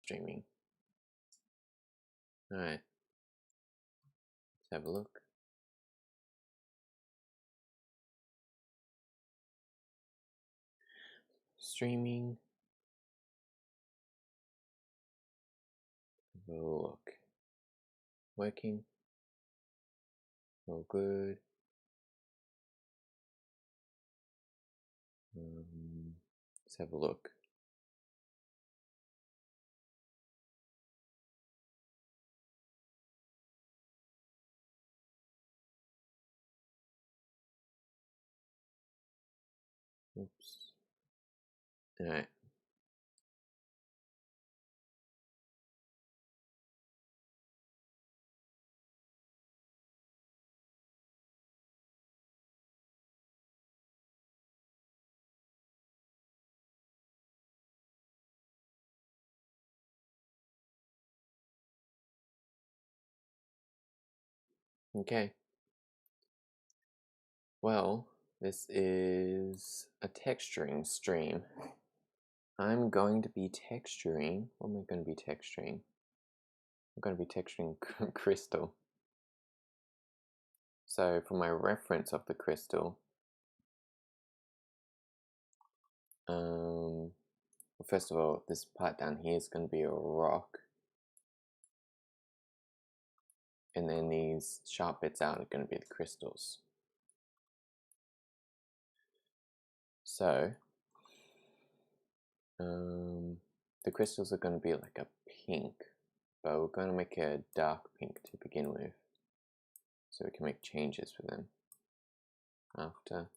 streaming. Alright, let's have a look. Streaming. Have a look. Working. All good. Let's have a look. Oops. Alright. Okay. Well, this is a texturing stream. I'm going to be texturing. What am I going to be texturing? I'm going to be texturing crystal. So for my reference of the crystal, well, first of all, this part down here is going to be a rock. And then these sharp bits out are going to be the crystals. So, the crystals are going to be like a pink, but we're going to make a dark pink to begin with, so we can make changes for them after.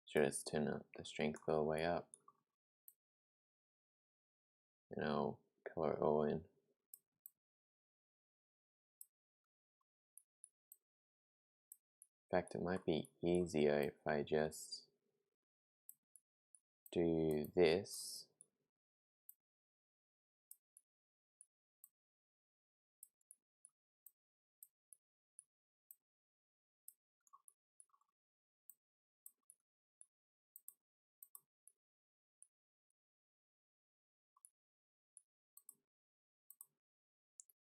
So let's turn up the strength all the way up, and I'll color it all in. In fact, it might be easier if I just do this.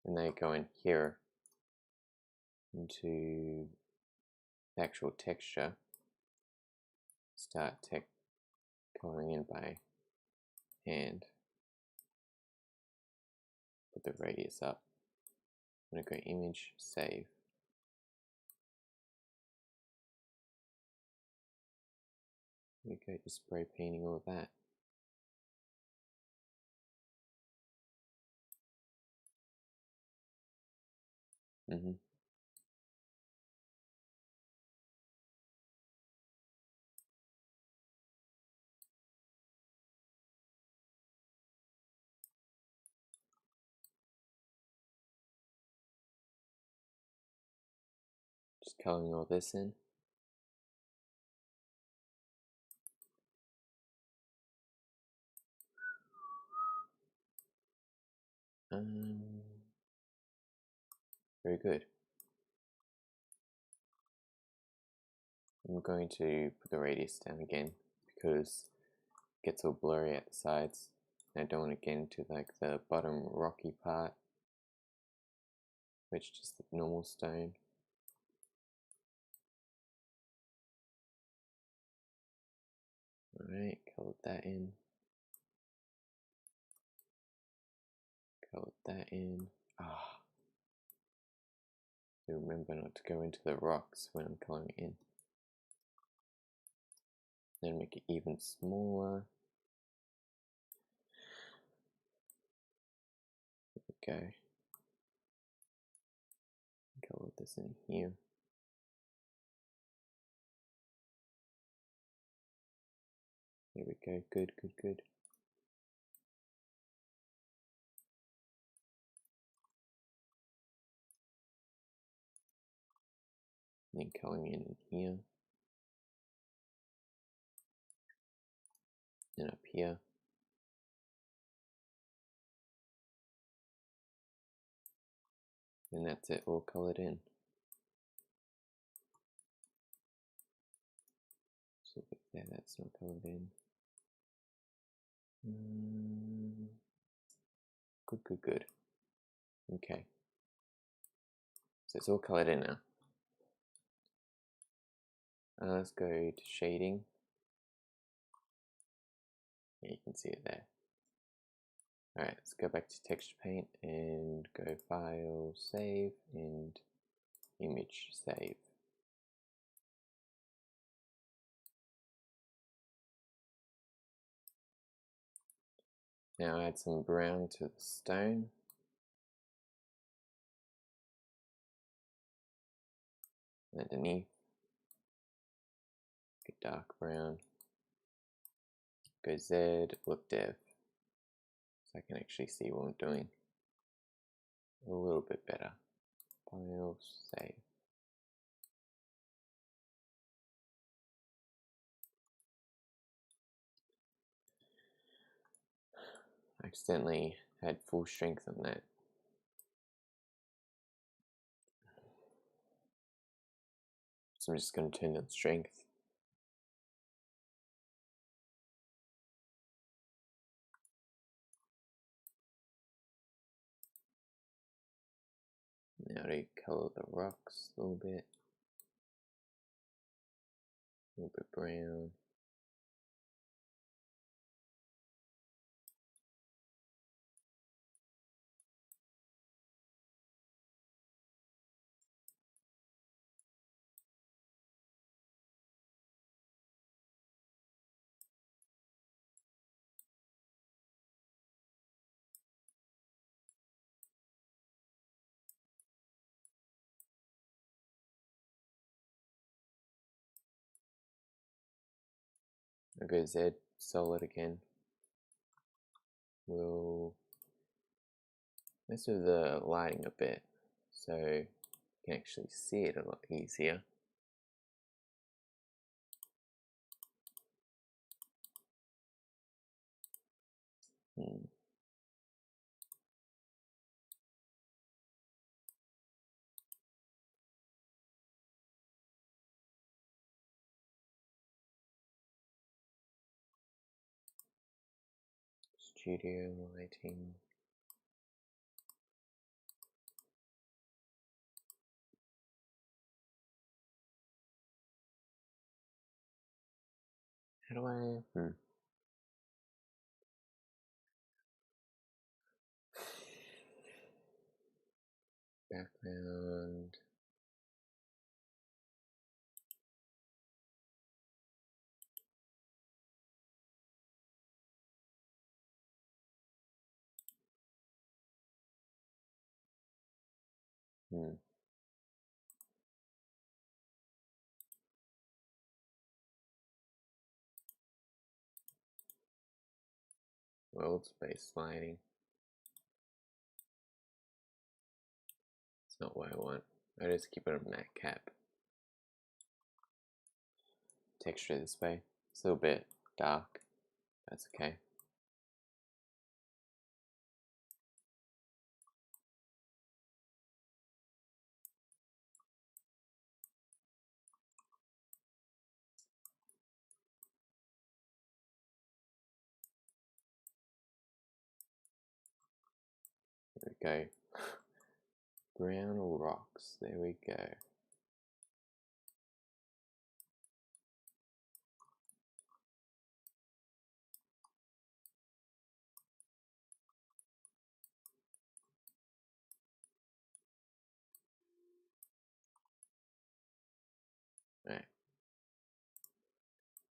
And then go in here into the actual texture, start coloring in by hand, put the radius up. I'm going to go image, save. We go to spray painting all that. Just coloring all this in. Very good. I'm going to put the radius down again because it gets all blurry at the sides. And I don't want to get into like the bottom rocky part, which is just the normal stone. Alright, color that in. Color that in. So remember not to go into the rocks when I'm coloring it in. Then make it even smaller. There we go. Color this in here. There we go. Good, good, good. And then coloring in here. And up here. And that's it, all colored in. So there, that's not colored in. Good, good, good. Okay. So it's all colored in now. Let's go to shading. Yeah, you can see it there. Alright, let's go back to texture paint and go file, save, and image save. Now add some brown to the stone. Underneath, get dark brown. Go Z, look dev. So I can actually see what I'm doing a little bit better. File, save. I accidentally had full strength on that. So I'm just going to turn down strength. Now to color the rocks a little bit brown. I'll go Z, solid again. We'll mess with the lighting a bit so you can actually see it a lot easier. Studio lighting. How do I? Background. World space lighting. It's not what I want. I just keep it on matte cap. Texture this way. It's a little bit dark. That's okay. There we go. Brown rocks. There we go. Alright.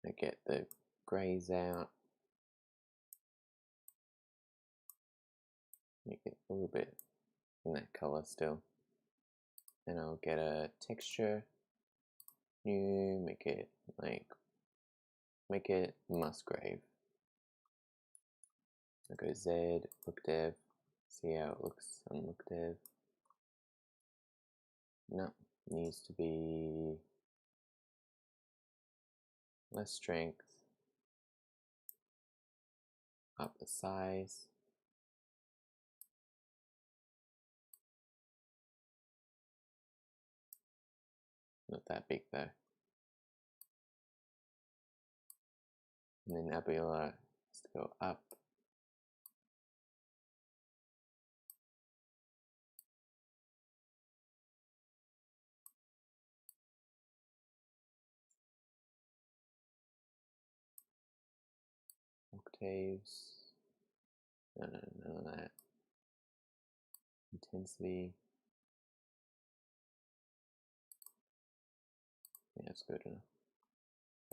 I get the greys out. Make it a little bit in that color still. Then I'll get a texture. New, make it Musgrave. I'll go Z, look dev, see how it looks on look dev. No, needs to be less strength, up the size. Not that big though. And then I'll be able to Let's go up. Octaves. No, none of that. Intensity. Yeah, that's good enough.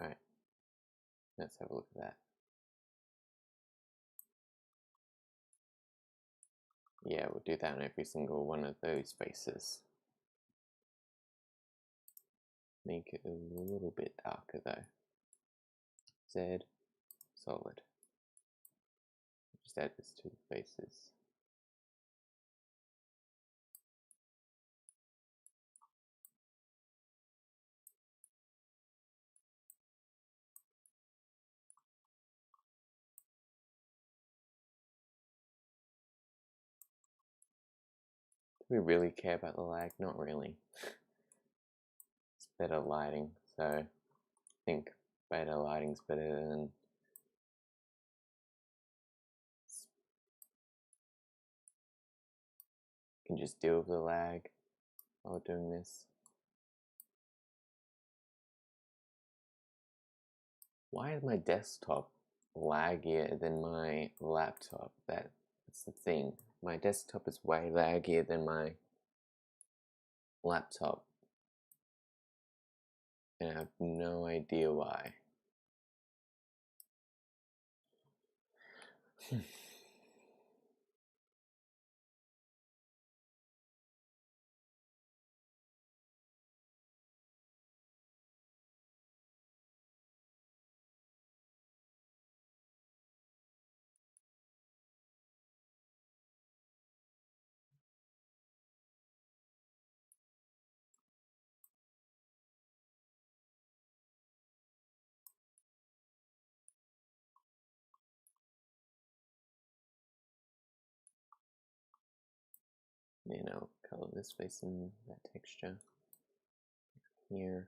Alright. Let's have a look at that. Yeah, we'll do that on every single one of those faces. Make it a little bit darker though. Z, solid. Just add this to the faces. Do we really care about the lag? Not really. It's better lighting, so I think better lighting's better than can just deal with the lag while doing this. Why is my desktop laggier than my laptop? That's the thing. My desktop is way laggier than my laptop. And I have no idea why. Then I'll color this face in that texture here.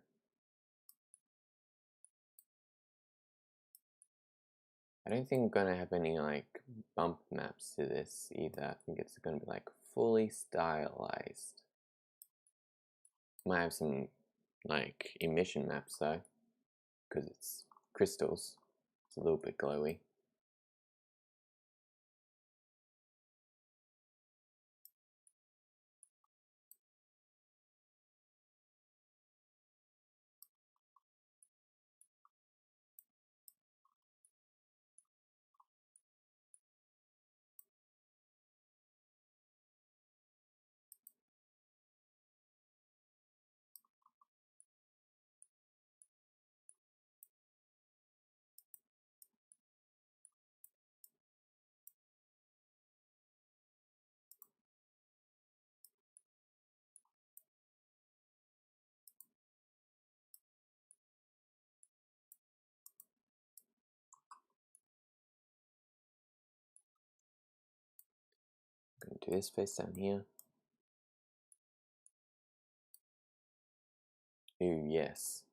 I don't think I'm gonna have any like bump maps to this either. I think it's gonna be like fully stylized. Might have some like emission maps though, because it's crystals. It's a little bit glowy. I'm gonna do this face down here. Ooh, yes.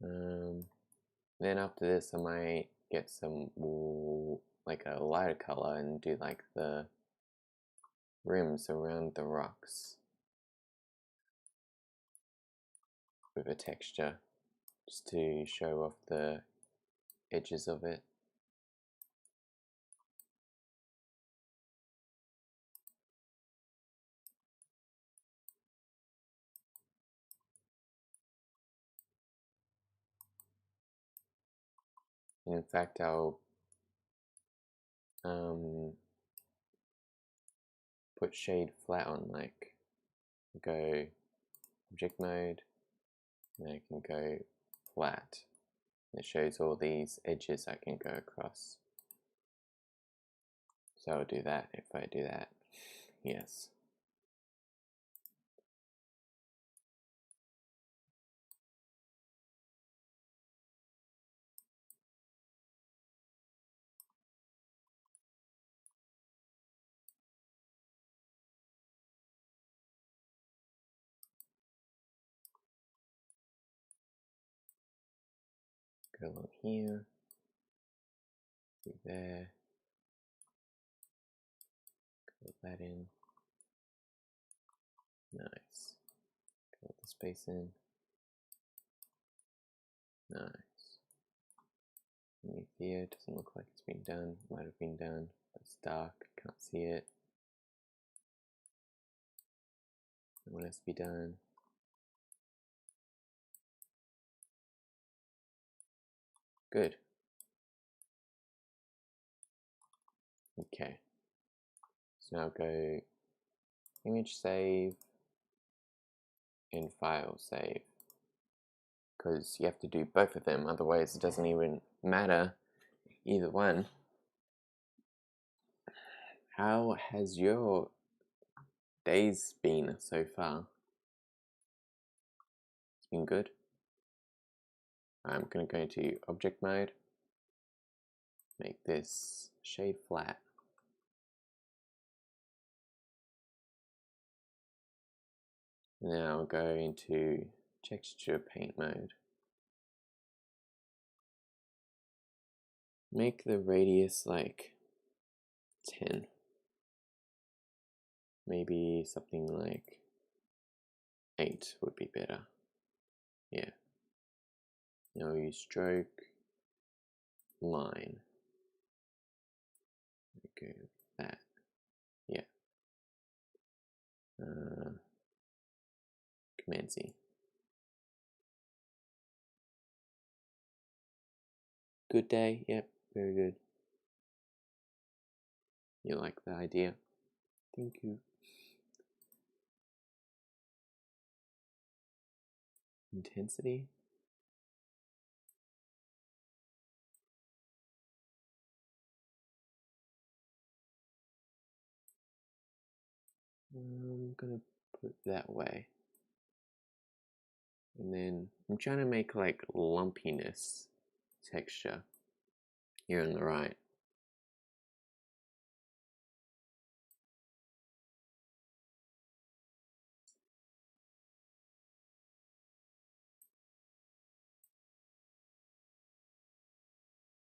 Then after this, I might get some like a lighter color and do like the rims around the rocks with a texture, just to show off the edges of it. And in fact, I'll put shade flat on, like go object mode, and I can go flat. It shows all these edges I can go across. So I'll do that if I do that. Yes. Go along here, through there, put that in. Nice. Put the space in. Nice. Underneath here, doesn't look like it's been done. Might have been done, but it's dark, can't see it. What has to be done? Good. Okay. So now go image save and file save, because you have to do both of them, otherwise it doesn't even matter either one. How has your days been so far? It's been good. I'm going to go into object mode, make this shade flat. Now I'll go into texture paint mode. Make the radius like 10. Maybe something like 8 would be better. Yeah. Now use stroke, line. Go with that. Yeah. Command Z. Good day. Yep, very good. You like the idea? Thank you. Intensity. I'm gonna put that way. And then I'm trying to make like lumpiness texture here on the right.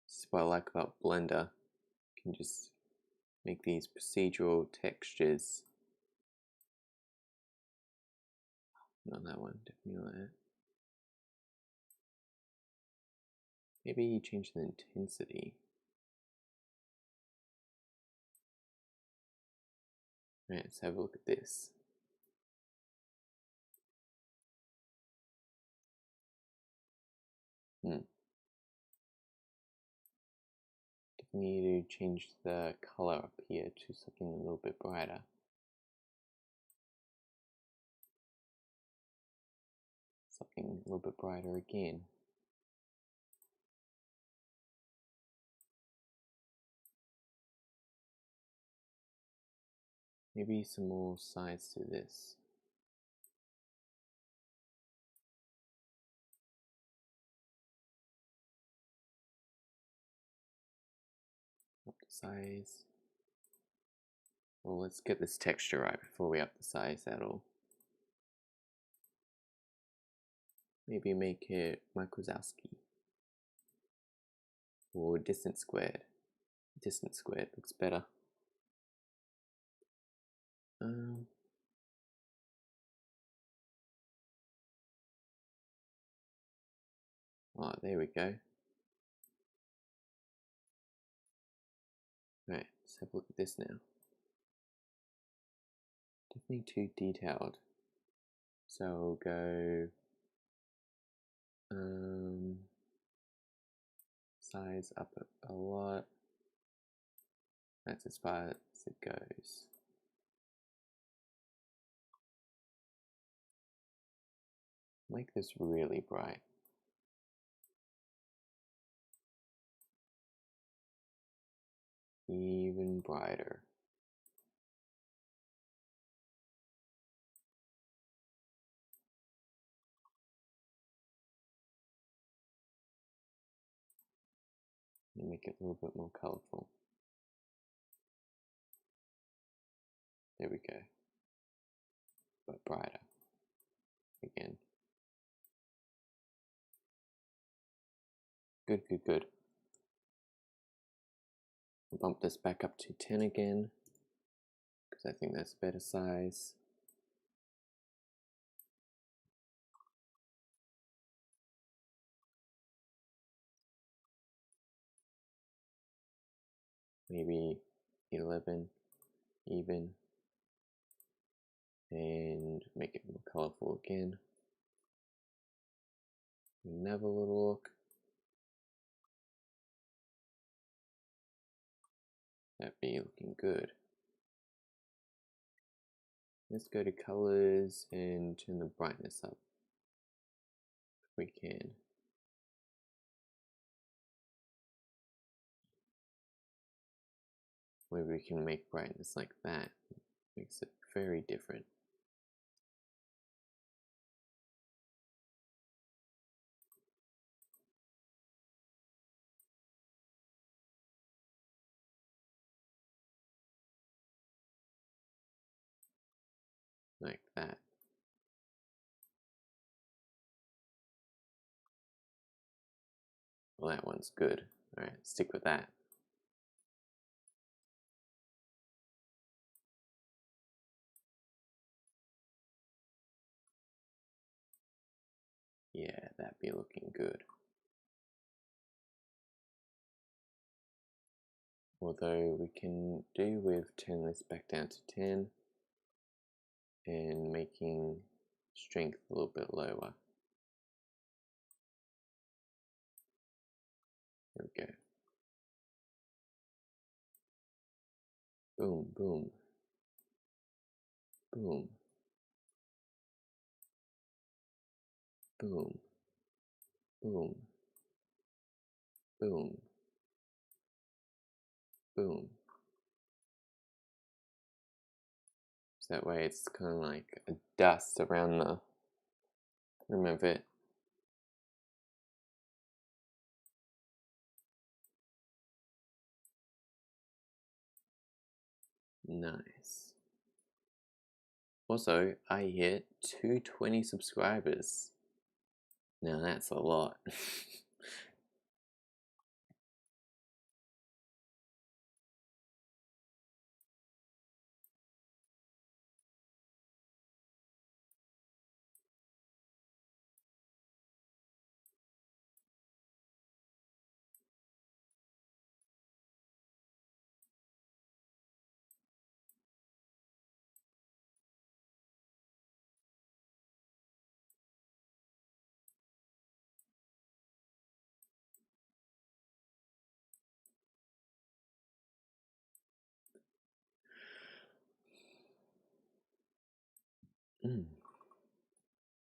This is what I like about Blender. You can just make these procedural textures. Not that one, definitely not that. Maybe you change the intensity. Alright, let's have a look at this. Need to change the color up here to something a little bit brighter. Something a little bit brighter again. Maybe some more sides to this. Up the size. Well, let's get this texture right before we up the size at all. Maybe make it Mike Wazowski. Or distance squared. Distance squared looks better. Oh, there we go. Right, let's have a look at this now. Definitely too detailed. So we'll go size up a lot. That's as far as it goes. Make this really bright. Even brighter. And make it a little bit more colorful. There we go. But brighter. Again. Good, good, good. I'll bump this back up to 10 again, because I think that's a better size. Maybe 11 even, and make it more colorful again. Another little look. That'd be looking good. Let's go to colors and turn the brightness up if we can. Maybe we can make brightness like that. Makes it very different. Like that. Well, that one's good. Alright, stick with that. Yeah, that'd be looking good. Although we can do with turning this back down to 10 and making strength a little bit lower. There we go. Boom, boom. Boom. Boom. Boom. Boom. Boom. So that way it's kind of like a dust around the rim of it. Nice. Also, I hit 220 subscribers. Now that's a lot.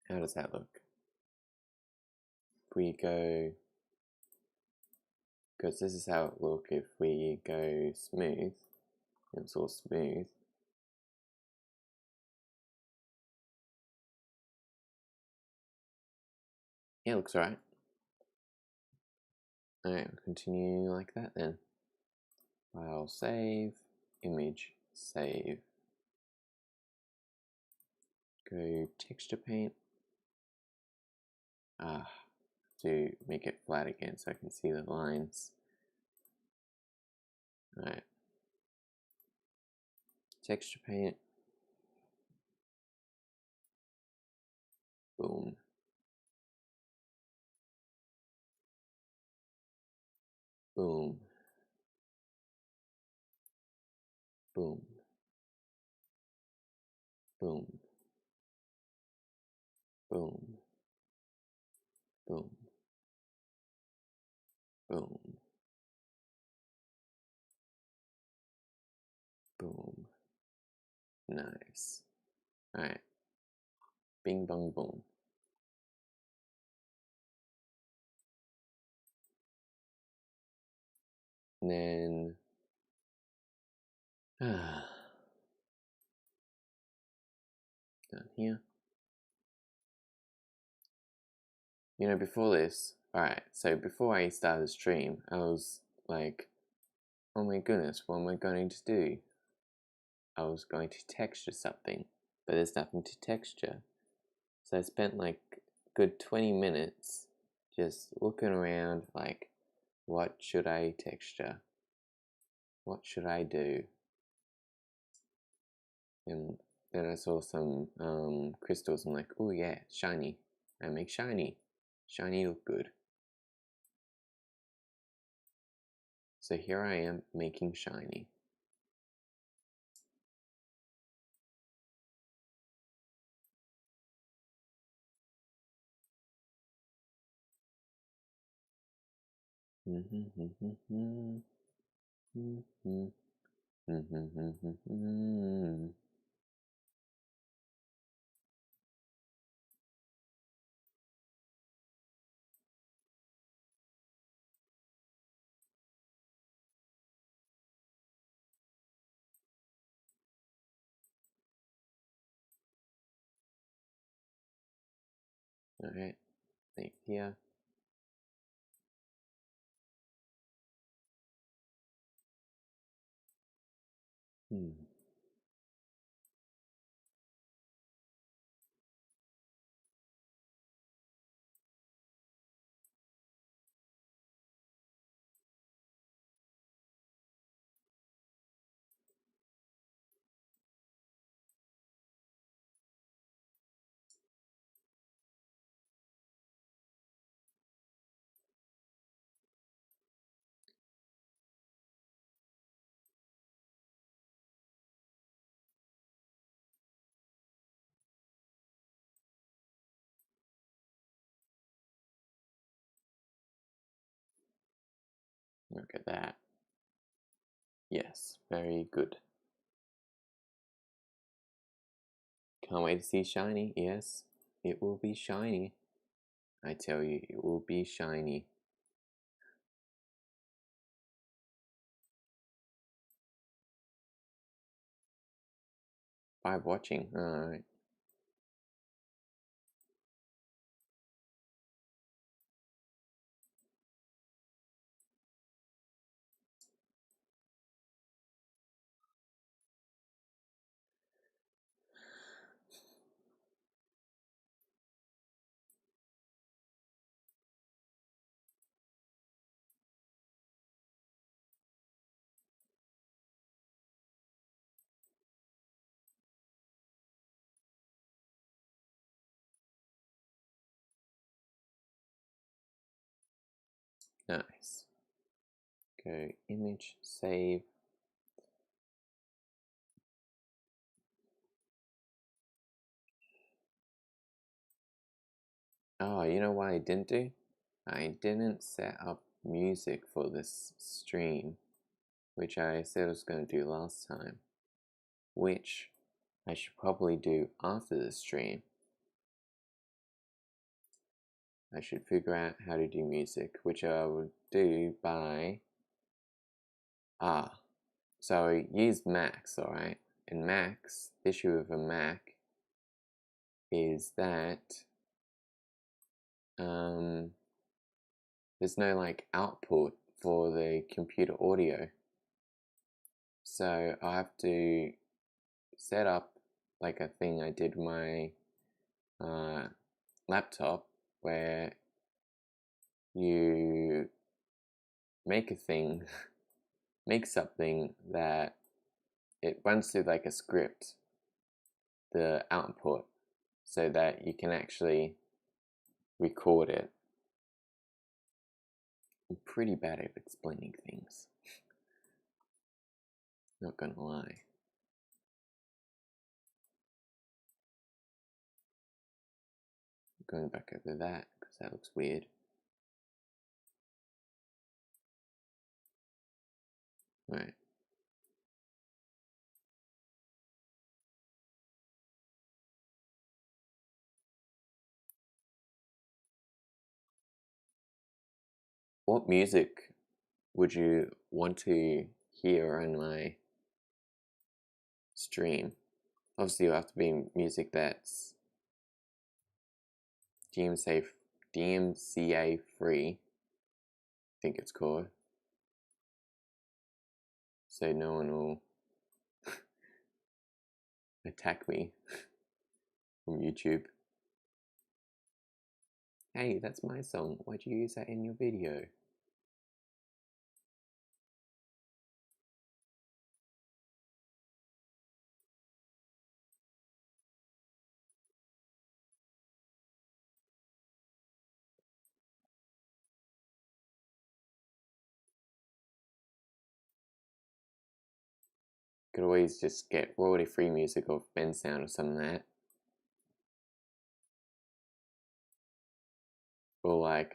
How does that look? If we go, because this is how it look if we go smooth, it's all smooth. Yeah, looks alright. Alright, we'll continue like that then. File save, image save. Go texture paint. To make it flat again so I can see the lines. Alright. Texture paint. Boom. Boom. Boom. Boom. Boom. Boom. Boom. Boom. Nice. Alright. Bing bong boom. And then down here. You know, before this, alright, so before I started the stream, I was like, oh my goodness, what am I going to do? I was going to texture something, but there's nothing to texture. So I spent like a good 20 minutes just looking around like, what should I texture? What should I do? And then I saw some crystals. I'm like, oh yeah, shiny. I make shiny. Shiny look good. So here I am making shiny. Alright, right here. Look at that. Yes, very good. Can't wait to see shiny. Yes, it will be shiny. I tell you, it will be shiny. By watching. Alright. Nice. Go image, save. Oh, you know what I didn't do? I didn't set up music for this stream, which I said I was going to do last time, which I should probably do after the stream. I should figure out how to do music, which I will do by so I use Macs, alright? And Macs, the issue with a Mac is that there's no like output for the computer audio. So I have to set up like a thing I did with my laptop where you make a thing, make something that it runs through like a script, the output, so that you can actually record it. I'm pretty bad at explaining things. Not gonna lie. Going back over that because that looks weird. Right. What music would you want to hear on my stream? Obviously, it'll have to be music that's DMCA free, I think it's called. So no one will attack me from YouTube. Hey, that's my song. Why'd you use that in your video? Could always just get royalty-free music off Ben Sound or something like that. Or like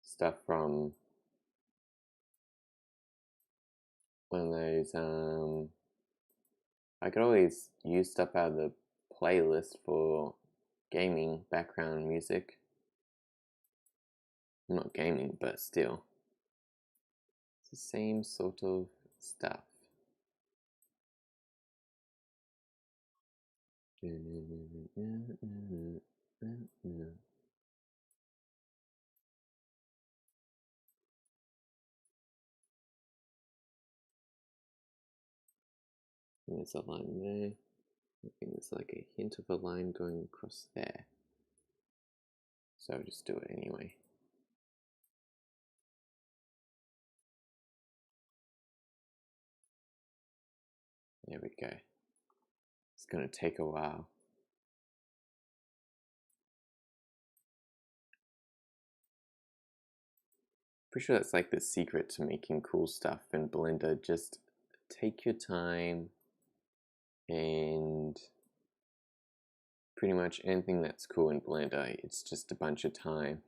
stuff from one of those I could always use stuff out of the playlist for gaming background music. Not gaming, but still. It's the same sort of stuff. There's a line there. I think there's like a hint of a line going across there. So I'll just do it anyway. There we go. It's gonna take a while. Pretty sure that's like the secret to making cool stuff in Blender. Just take your time, and pretty much anything that's cool in Blender, it's just a bunch of time.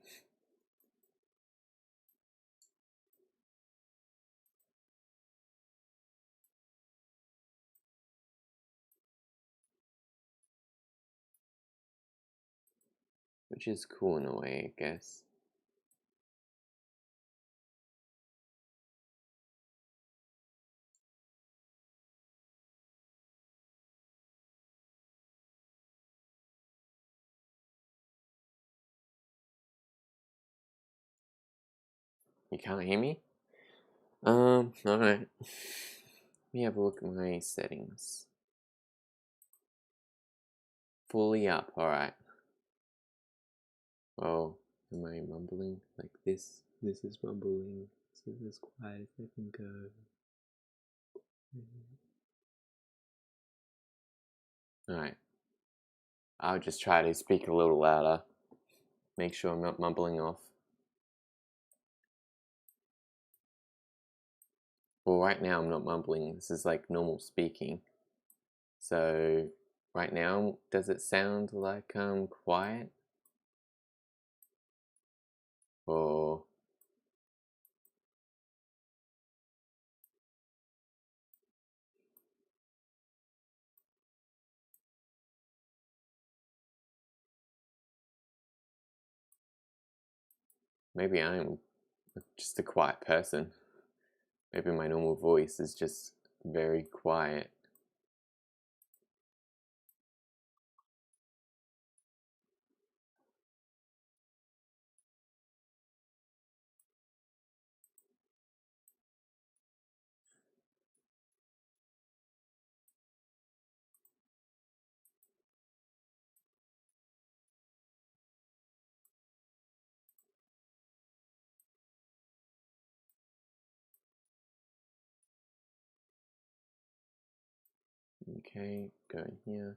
Which is cool in a way, I guess. You can't hear me? Alright. Let me have a look at my settings. Fully up, alright. Oh, am I mumbling like this? This is mumbling. This is as quiet as I can go. Alright. I'll just try to speak a little louder. Make sure I'm not mumbling off. Well, right now I'm not mumbling. This is like normal speaking. So, right now, does it sound like quiet? Or maybe I'm just a quiet person. Maybe my normal voice is just very quiet. Okay, go in here.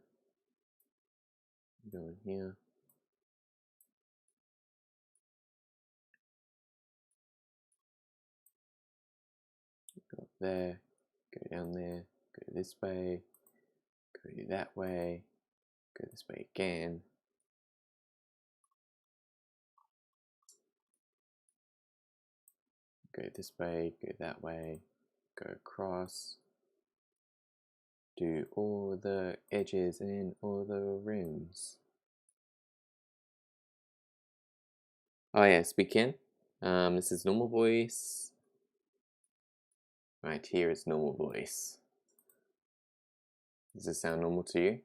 Go in here. Go up there. Go down there. Go this way. Go that way. Go this way again. Go this way. Go that way. Go across. Do all the edges and all the rims. Oh yes, we can. This is normal voice. Right here is normal voice. Does this sound normal to you?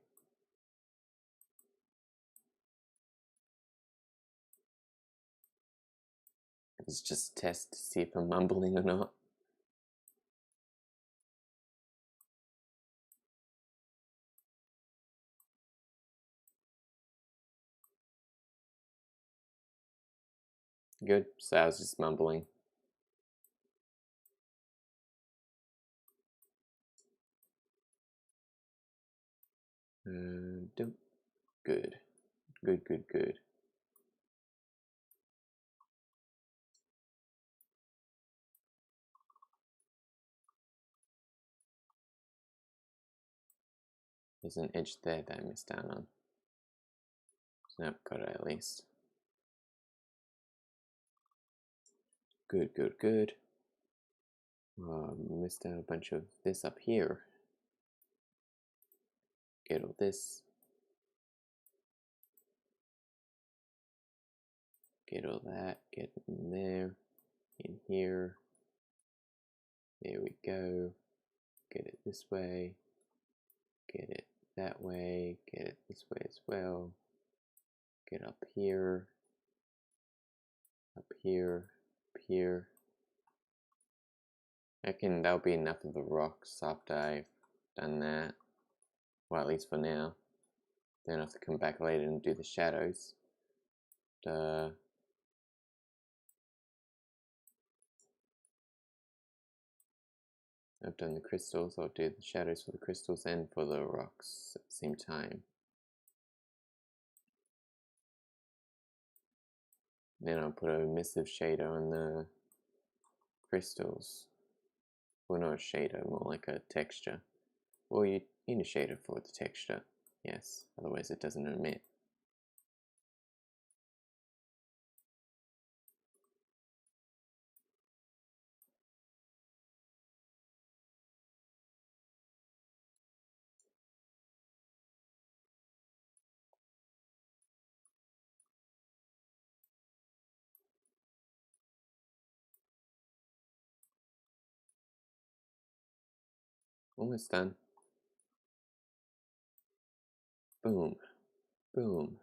Let's just test to see if I'm mumbling or not. Good. So I was just mumbling. Good. Good, good, good. There's an edge there that I missed out on. Nope, got it at least. Good, good, good. Missed out a bunch of this up here. Get all this. Get all that. Get in there. In here. There we go. Get it this way. Get it that way. Get it this way as well. Get up here. Up here. Up here. I reckon that'll be enough of the rocks after I've done that. Well, at least for now. Then I have to come back later and do the shadows. I've done the crystals. I'll do the shadows for the crystals and for the rocks at the same time. Then I'll put a emissive shader on the crystals. Well, not a shader, more like a texture. Well, you need a shader for the texture, yes, otherwise it doesn't emit. Almost done. Boom, boom.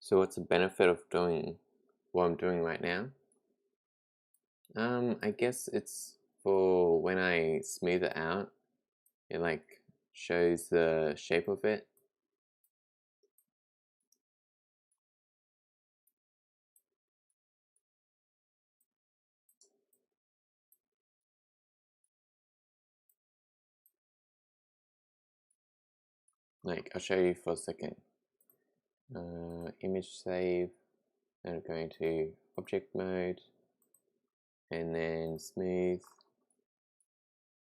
So what's the benefit of doing what I'm doing right now? I guess it's for when I smooth it out, it like shows the shape of it. Like, I'll show you for a second. Image save, and I'm going to object mode, and then smooth.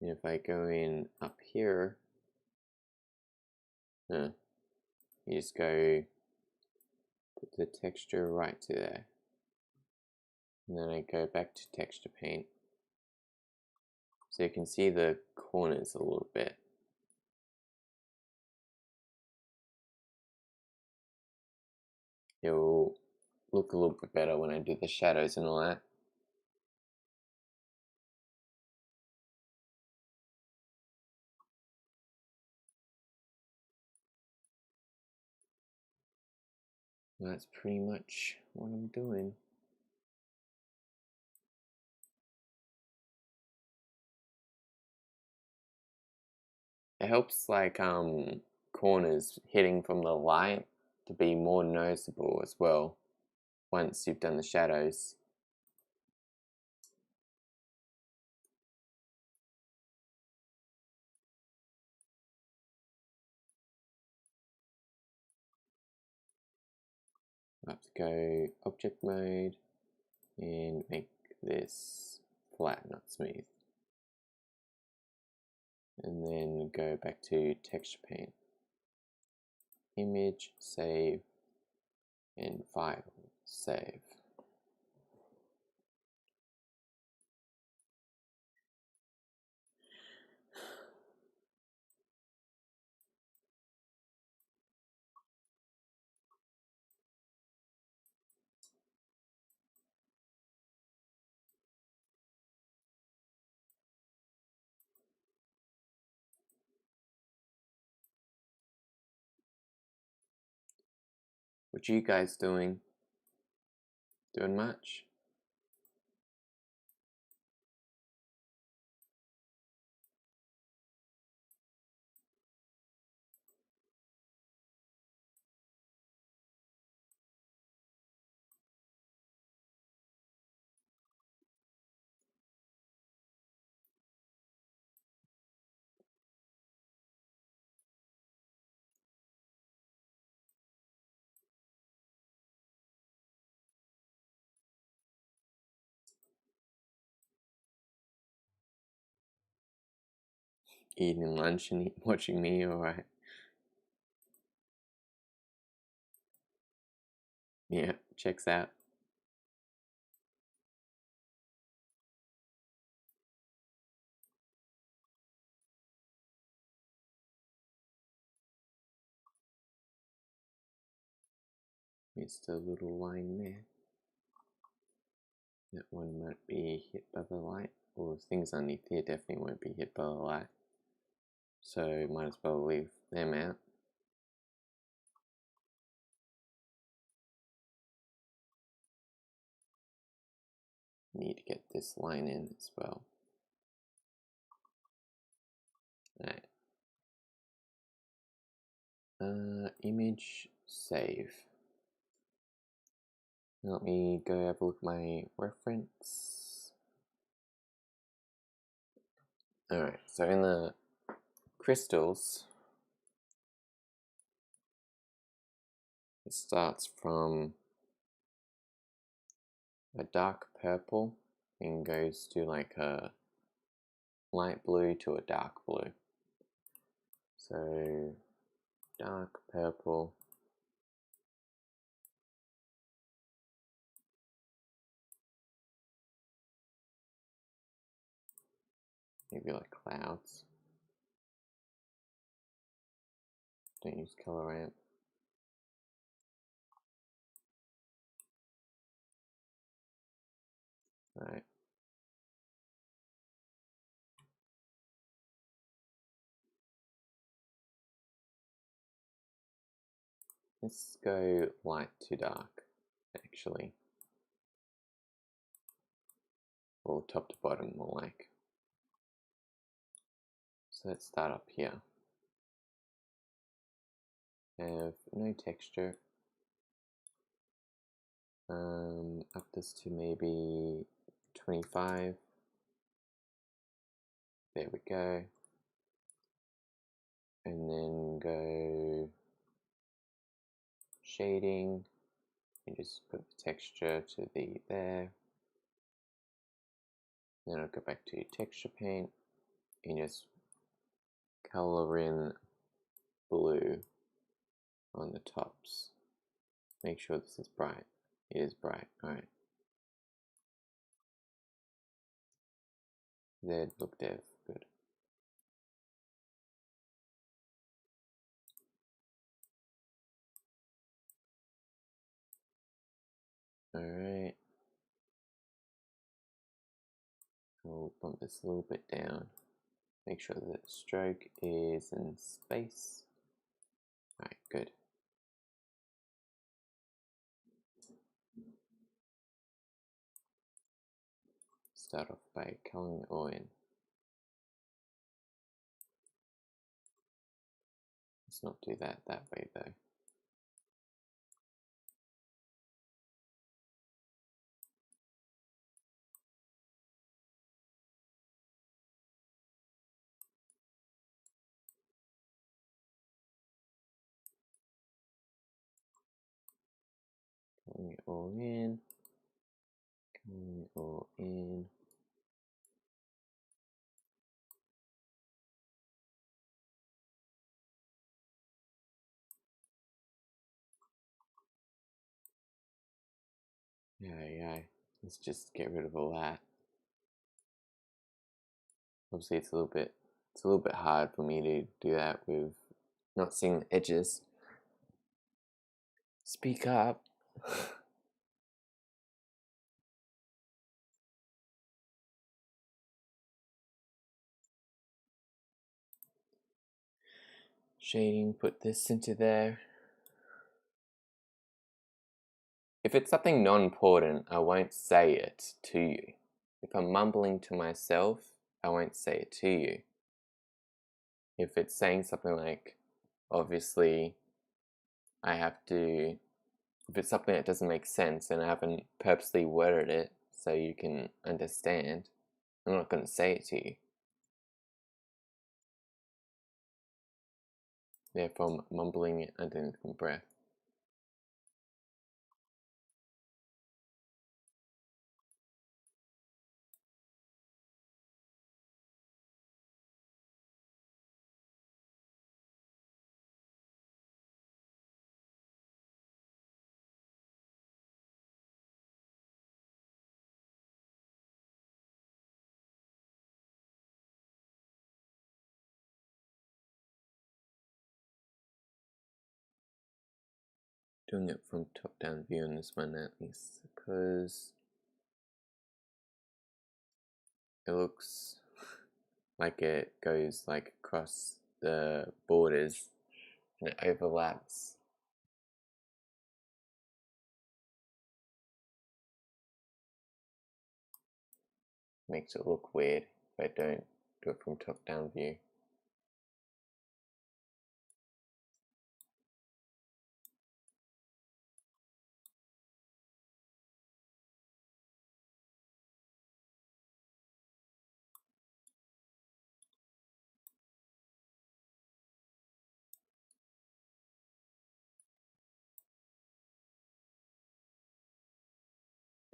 And if I go in up here, you just go put the texture right to there. And then I go back to texture paint. So you can see the corners a little bit. It'll look a little bit better when I do the shadows and all that. That's pretty much what I'm doing. It helps like corners hitting from the light to be more noticeable as well once you've done the shadows. I have to go object mode and make this flat, not smooth. And then go back to texture paint. Image, save, and file, save. What you guys doing? Doing much? Eating lunch and watching me, alright. Yeah, checks out. Missed a little line there. That one might be hit by the light, or things underneath here definitely won't be hit by the light. So might as well leave them out. Need to get this line in as well. Alright. Image, save. Let me go have a look at my reference. Alright, so in the crystals, it starts from a dark purple and goes to like a light blue to a dark blue. So dark purple, maybe like clouds. Don't use color ramp. Alright. Let's go light to dark, actually. Or top to bottom, more like. So let's start up here. Have no texture. Up this to maybe 25. There we go. And then go shading and just put the texture to the there. Then I'll go back to texture paint and just color in blue on the tops. Make sure this is bright. It is bright. Alright. Z look dev. Good. Alright. I'll bump this a little bit down. Make sure that stroke is in space. Alright, good. Start off by coloring it all in. Let's not do that way though. Going it all in. Going it all in. Yeah. Let's just get rid of all that. Obviously, it's a little bit hard for me to do that with not seeing the edges. Speak up. Shading, put this into there. If it's something non-important, I won't say it to you. If I'm mumbling to myself, I won't say it to you. If it's saying something like, obviously, if it's something that doesn't make sense and I haven't purposely worded it so you can understand, I'm not going to say it to you. Therefore, I'm mumbling it underneath my breath. Doing it from top-down view on this one at least, because it looks like it goes like across the borders and it overlaps. Makes it look weird if I don't do it from top-down view.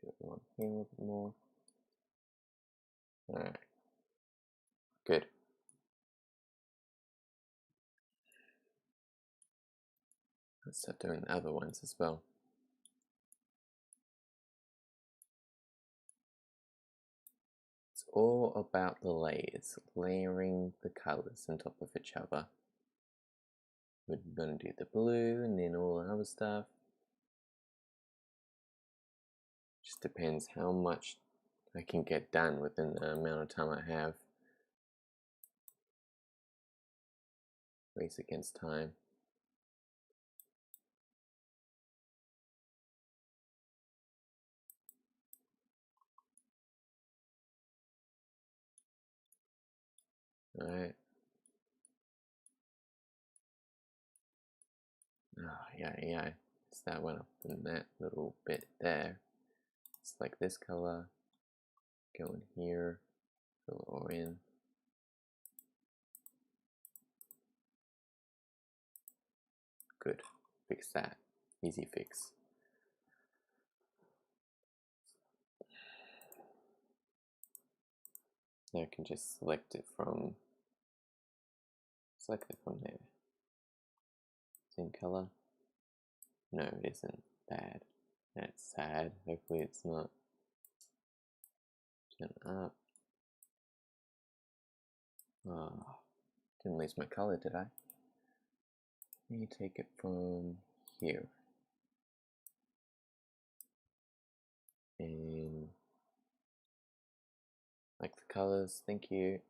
Do it along here a little bit more. Alright. Good. Let's start doing the other ones as well. It's all about the layers, layering the colors on top of each other. We're going to do the blue and then all the other stuff. Just depends how much I can get done within the amount of time I have. Race against time. Alright. Oh, yeah. So that went up in that little bit there. It's like this color. Go in here. Fill it all in. Good. Fix that. Easy fix. Now I can just select it from there. Same color. No, it isn't bad. That's sad. Hopefully it's not. Turn up. Oh, didn't lose my color, did I? Let me take it from here. And like the colors, thank you.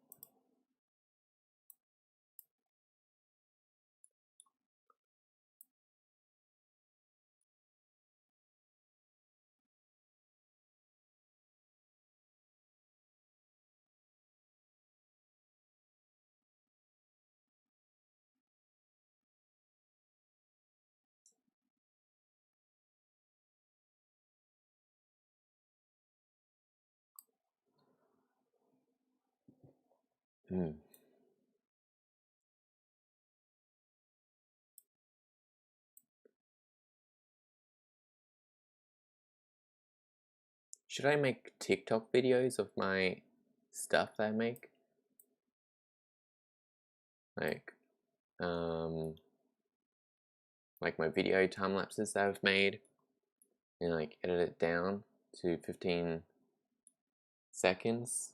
Mm. Should I make TikTok videos of my stuff that I make? Like, um, like my video time lapses that I've made, and like edit it down to 15 seconds.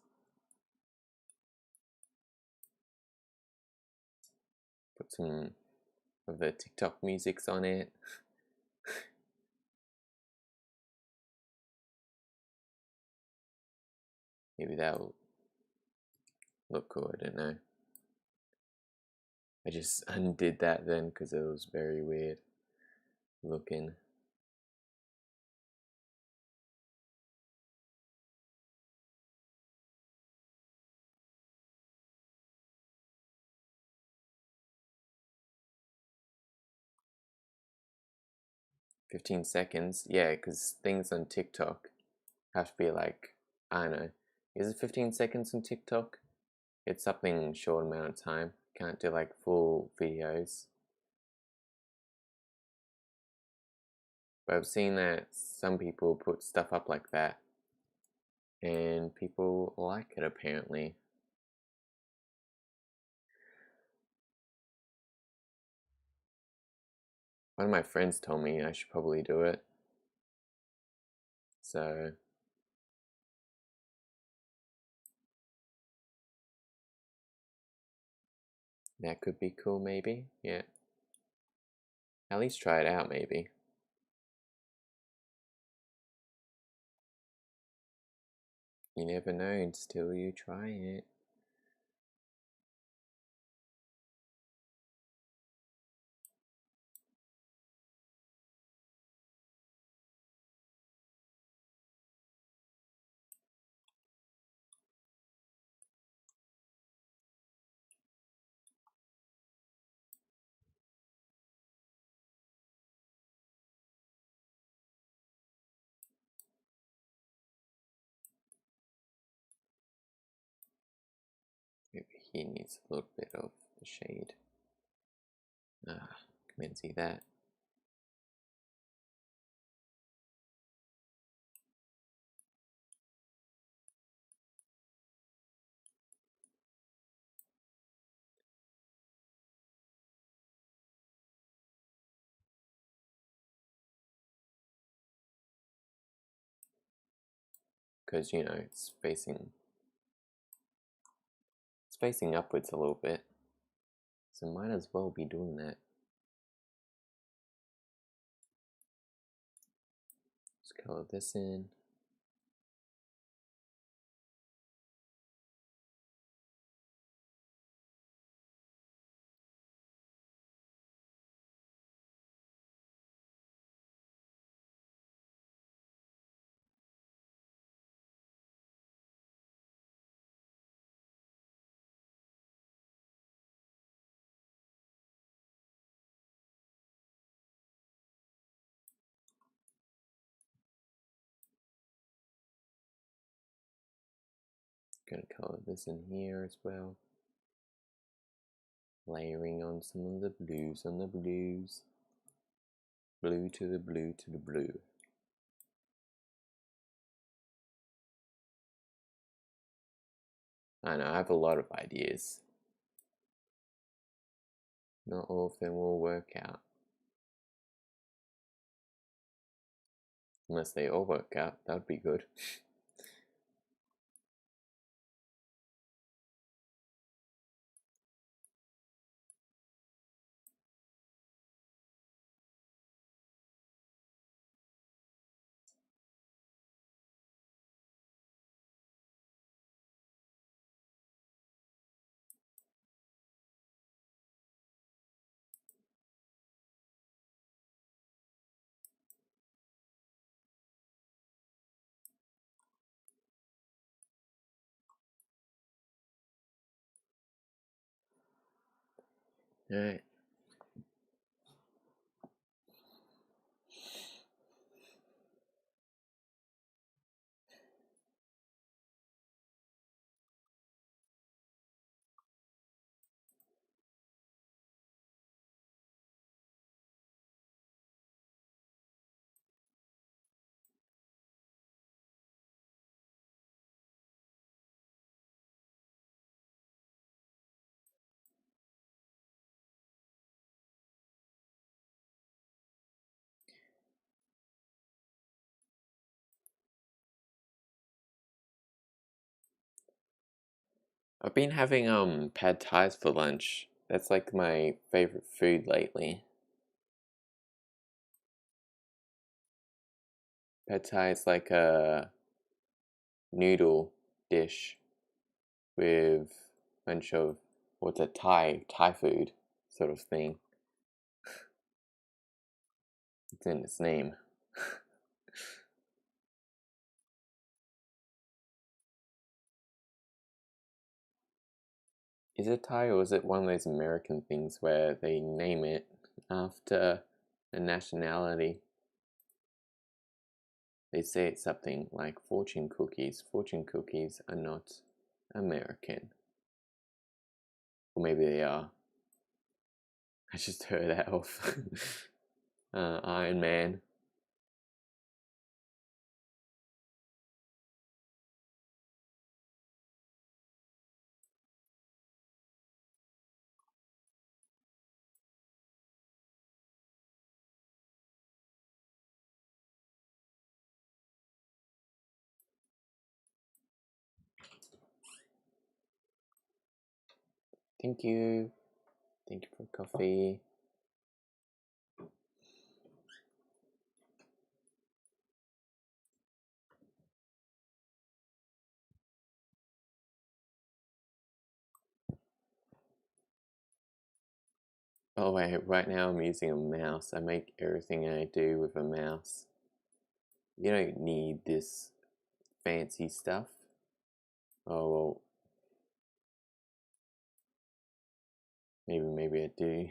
Put some of the TikTok musics on it. Maybe that'll look cool, I don't know. I just undid that then because it was very weird looking. $15, yeah, because things on TikTok have to be like, I don't know, is it 15 seconds on TikTok? It's something short amount of time. Can't do like full videos. But I've seen that some people put stuff up like that, and people like it apparently. One of my friends told me I should probably do it. So that could be cool maybe, yeah. At least try it out maybe. You never know until you try it. Maybe he needs a little bit of the shade. Ah, can see that. Because you know it's facing upwards a little bit, so might as well be doing that. Just color this in. Gonna color this in here as well. Layering on some of the blues on the blues. Blue to the blue to the blue. I know, I have a lot of ideas. Not all of them will work out. Unless they all work out, that would be good. Alright. I've been having pad thais for lunch. That's like my favorite food lately. Pad thai is like a noodle dish with a bunch of what's a Thai food sort of thing. It's in its name. Is it Thai or is it one of those American things where they name it after a nationality? They say it's something like fortune cookies. Fortune cookies are not American. Or maybe they are. I just heard that off Iron Man. Thank you. Thank you for coffee. Oh wait, right now I'm using a mouse. I make everything I do with a mouse. You don't need this fancy stuff. Oh well, maybe I do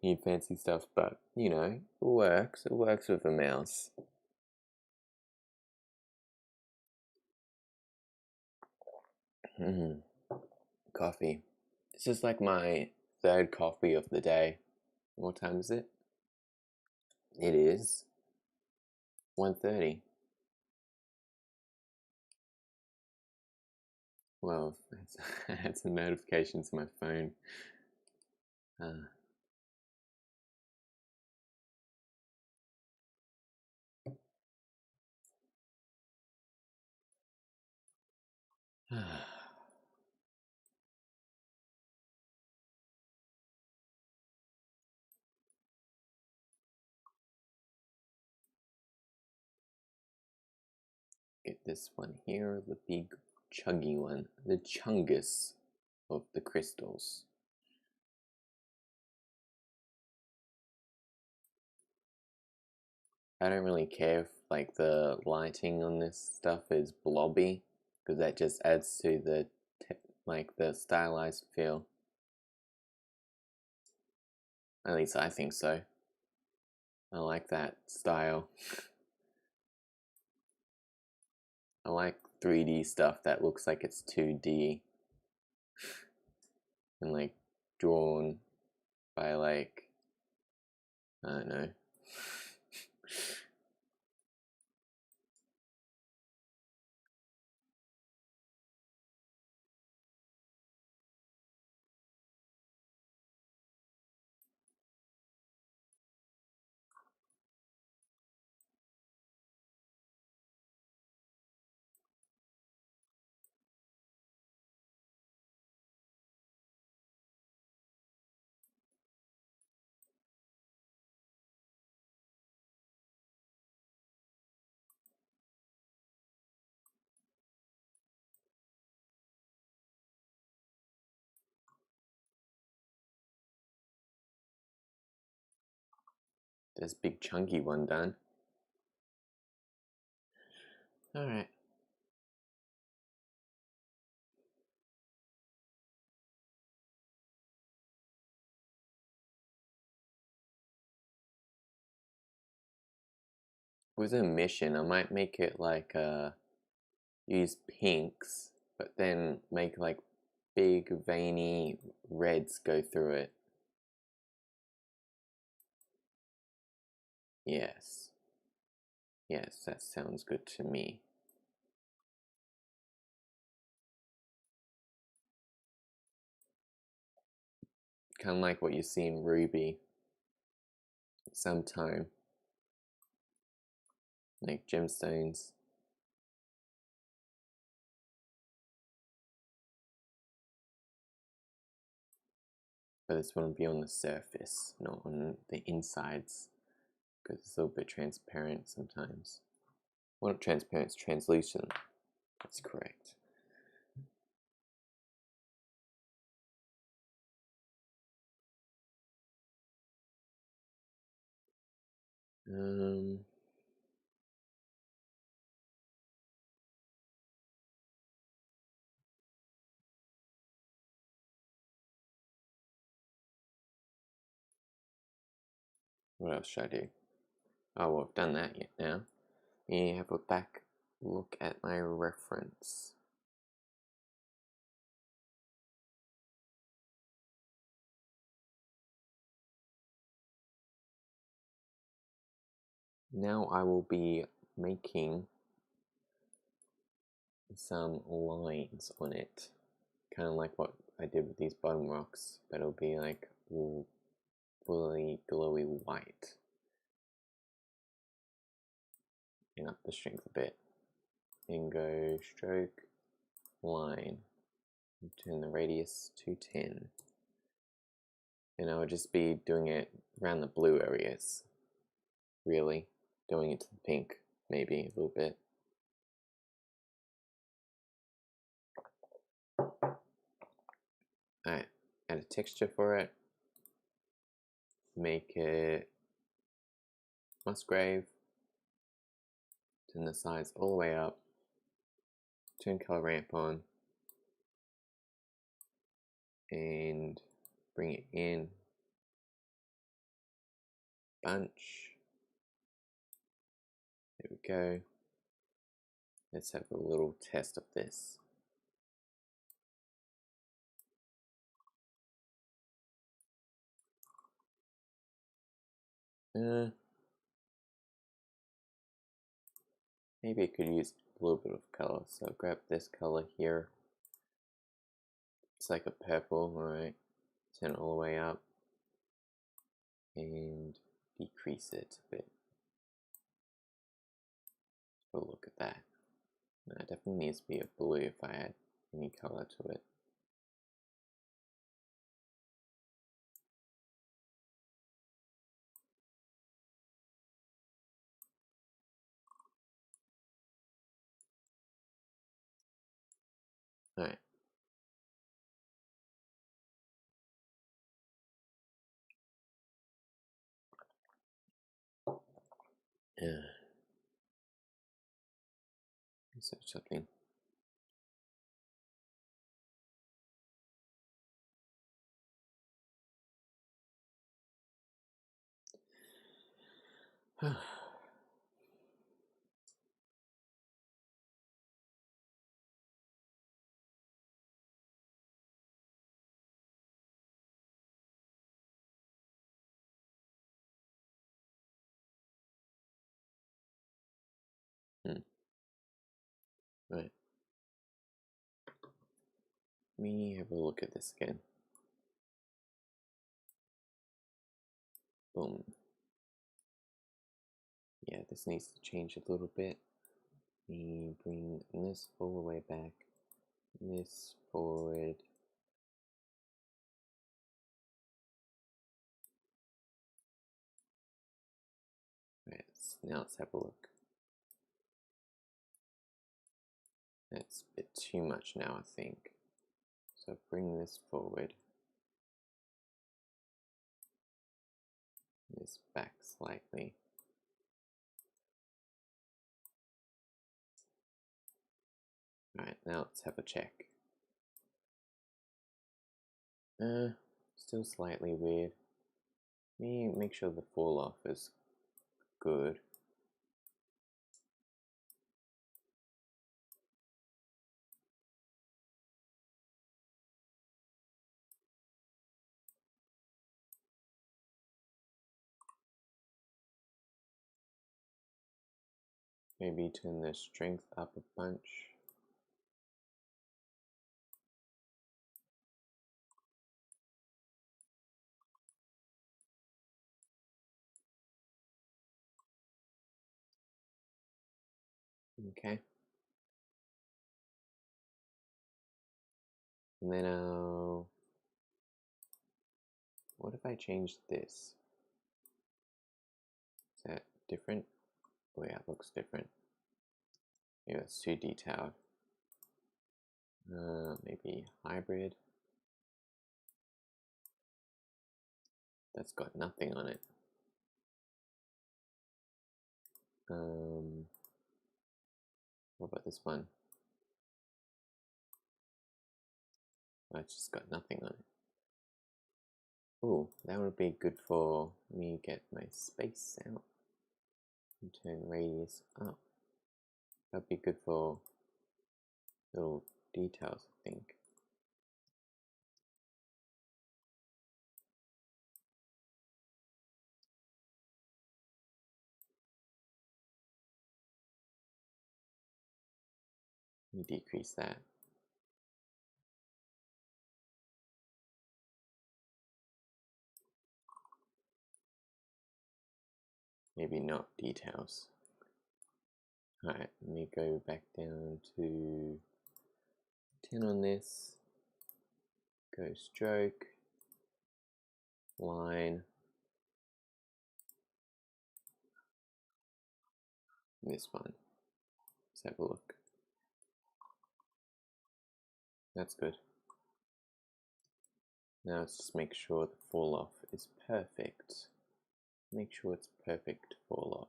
need fancy stuff, but you know, it works. It works with a mouse. Mm, coffee. This is like my third coffee of the day. What time is it? It is 1:30. Well, I had some notifications on my phone. Uh, get this one here, the big chuggy one, the chungus of the crystals. I don't really care if like the lighting on this stuff is blobby, because that just adds to the like the stylized feel. At least I think so. I like that style. I like 3D stuff that looks like it's 2D and like drawn by like I don't know. This big chunky one done. Alright. With a mission, I might make it like use pinks, but then make like big veiny reds go through it. Yes. Yes, that sounds good to me. Kind of like what you see in Ruby sometime. Like gemstones. but this one will be on the surface, not on the insides, because it's a little bit transparent sometimes. Well, not transparent, it's translucent. That's correct. What else should I do? Oh, well, I've done that yet now. You have a back look at my reference. Now I will be making some lines on it, kind of like what I did with these bottom rocks, but it'll be like fully glowy white. And up the strength a bit. And go stroke, line, and turn the radius to 10. And I'll just be doing it around the blue areas, really. Going into the pink, maybe a little bit. Alright, add a texture for it. Make it Musgrave. Turn the size all the way up. Turn color ramp on. And bring it in. Bunch. There we go. Let's have a little test of this. Maybe I could use a little bit of color. So grab this color here. It's like a purple, alright. Turn it all the way up. And decrease it a bit. Oh, look at that. No, it definitely needs to be a blue if I add any color to it. Alright. Research something. Right. Let me have a look at this again. Boom. Yeah, this needs to change a little bit. Me bring this all the way back. This forward. Right, now let's have a look. That's a bit too much now, I think. So bring this forward. This back slightly. Alright, now let's have a check. Still slightly weird. Let me make sure the fall off is good. Maybe turn the strength up a bunch. Okay. And then I'll What if I change this? Is that different? Oh yeah, it looks different. Yeah, it's too detailed. Maybe hybrid. That's got nothing on it. What about this one? Oh, it's just got nothing on it. Oh, that would be good for me. Get my space out and turn radius up. That'd be good for little details, I think. Let me decrease that. Maybe not details. Alright, let me go back down to 10 on this. Go stroke, line, this one. Let's have a look. That's good. Now let's just make sure the fall off is perfect. Make sure it's perfect fall off.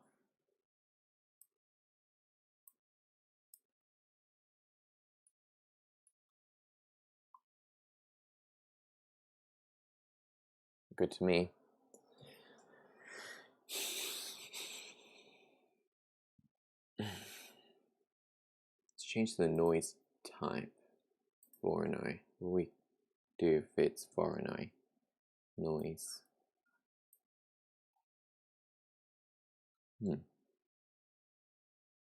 Good to me. Let's change the noise type. Voronoi. What we do if it's Voronoi noise?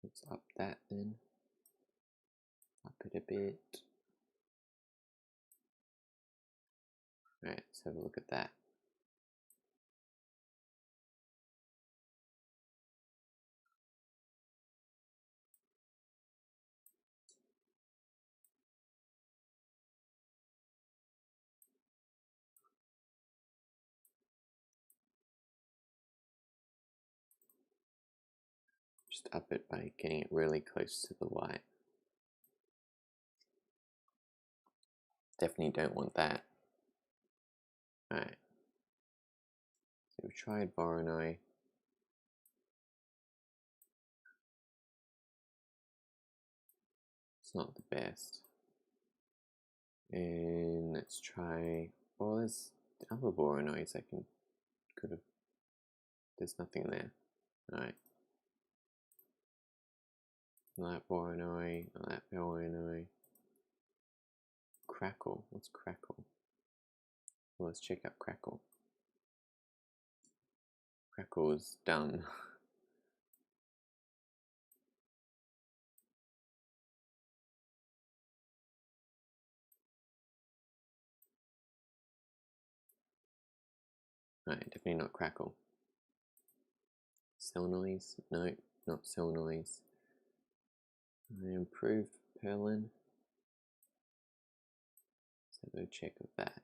Let's up that then. Up it a bit. Alright, let's have a look at that. Just up it by getting it really close to the white. Definitely don't want that. Alright. So we tried Voronoi. It's not the best. And let's try, well, there's other Voronois I could have, there's nothing there. Alright. That Voronoi, that Voronoi. Crackle, what's Crackle? Well, let's check out Crackle. Crackle is dumb. Alright, definitely not Crackle. Cell noise? No, not cell noise. I improved Perlin. So go check of that.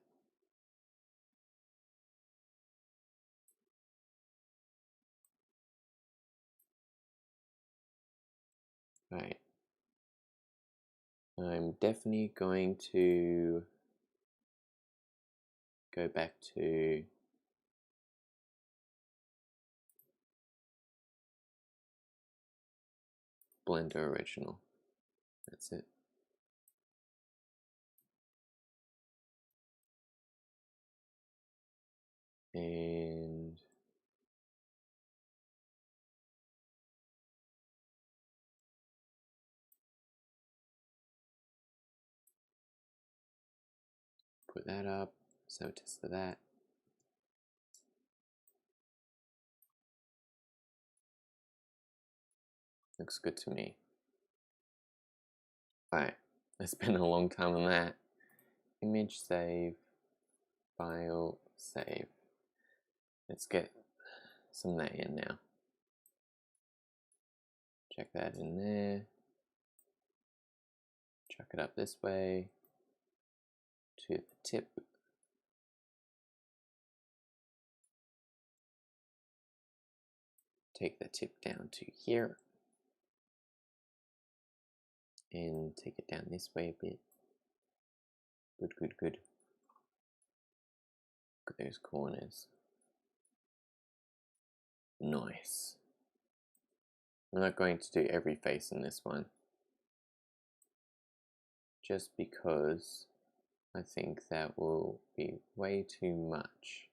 Right. I'm definitely going to go back to Blender Original. That's it. And put that up. So test for that. Looks good to me. Alright, I spent a long time on that. Image save, file save. Let's get some of that in now. Check that in there. Chuck it up this way to the tip. take the tip down to here and take it down this way a bit. Good, good, good. Look at those corners. Nice. I'm not going to do every face in this one, just because I think that will be way too much.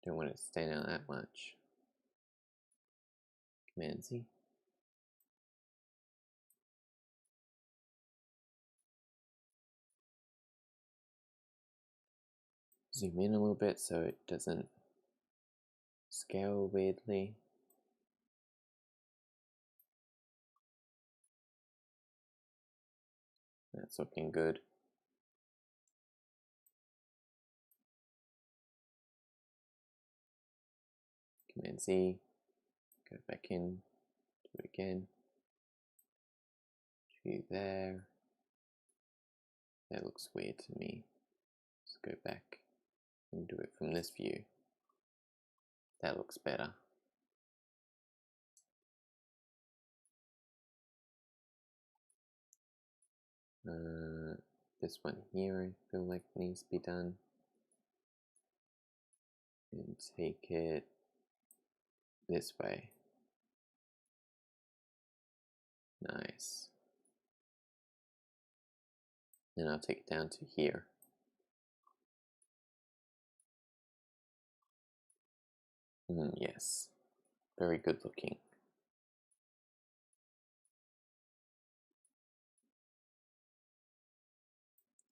Don't want it to stand out that much. Command Z. Zoom in a little bit so it doesn't scale weirdly. That's looking good. Command Z, go back in, do it again. To there. That looks weird to me. Let's go back and do it from this view. That looks better. This one here I feel like needs to be done. And take it this way. Nice. And I'll take it down to here. Yes, very good looking.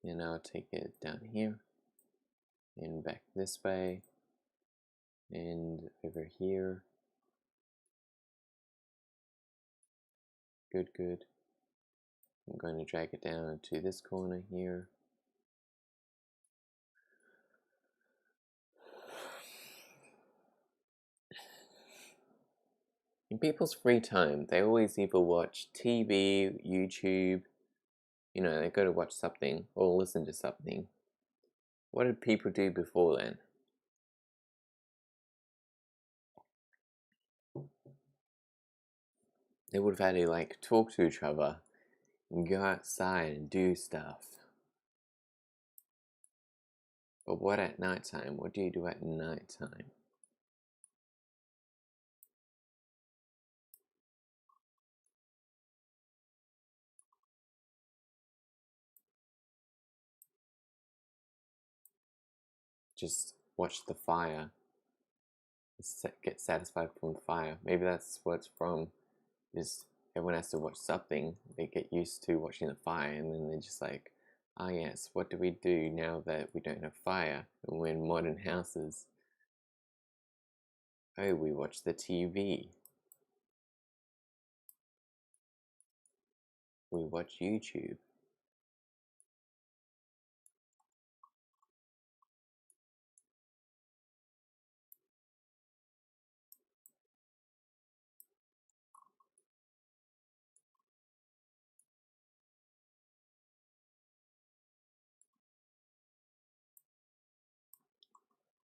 And I'll take it down here and back this way and over here. Good, good. I'm going to drag it down to this corner here. In people's free time, they always either watch TV, YouTube, you know, they go to watch something or listen to something. What did people do before then? They would have had to like talk to each other and go outside and do stuff. But what at nighttime? What do you do at nighttime? Just watch the fire. Get satisfied from the fire. Maybe that's what it's from. Is everyone has to watch something. They get used to watching the fire, and then they're just like, ah, yes, what do we do now that we don't have fire and we're in modern houses? Oh, we watch the TV. We watch YouTube.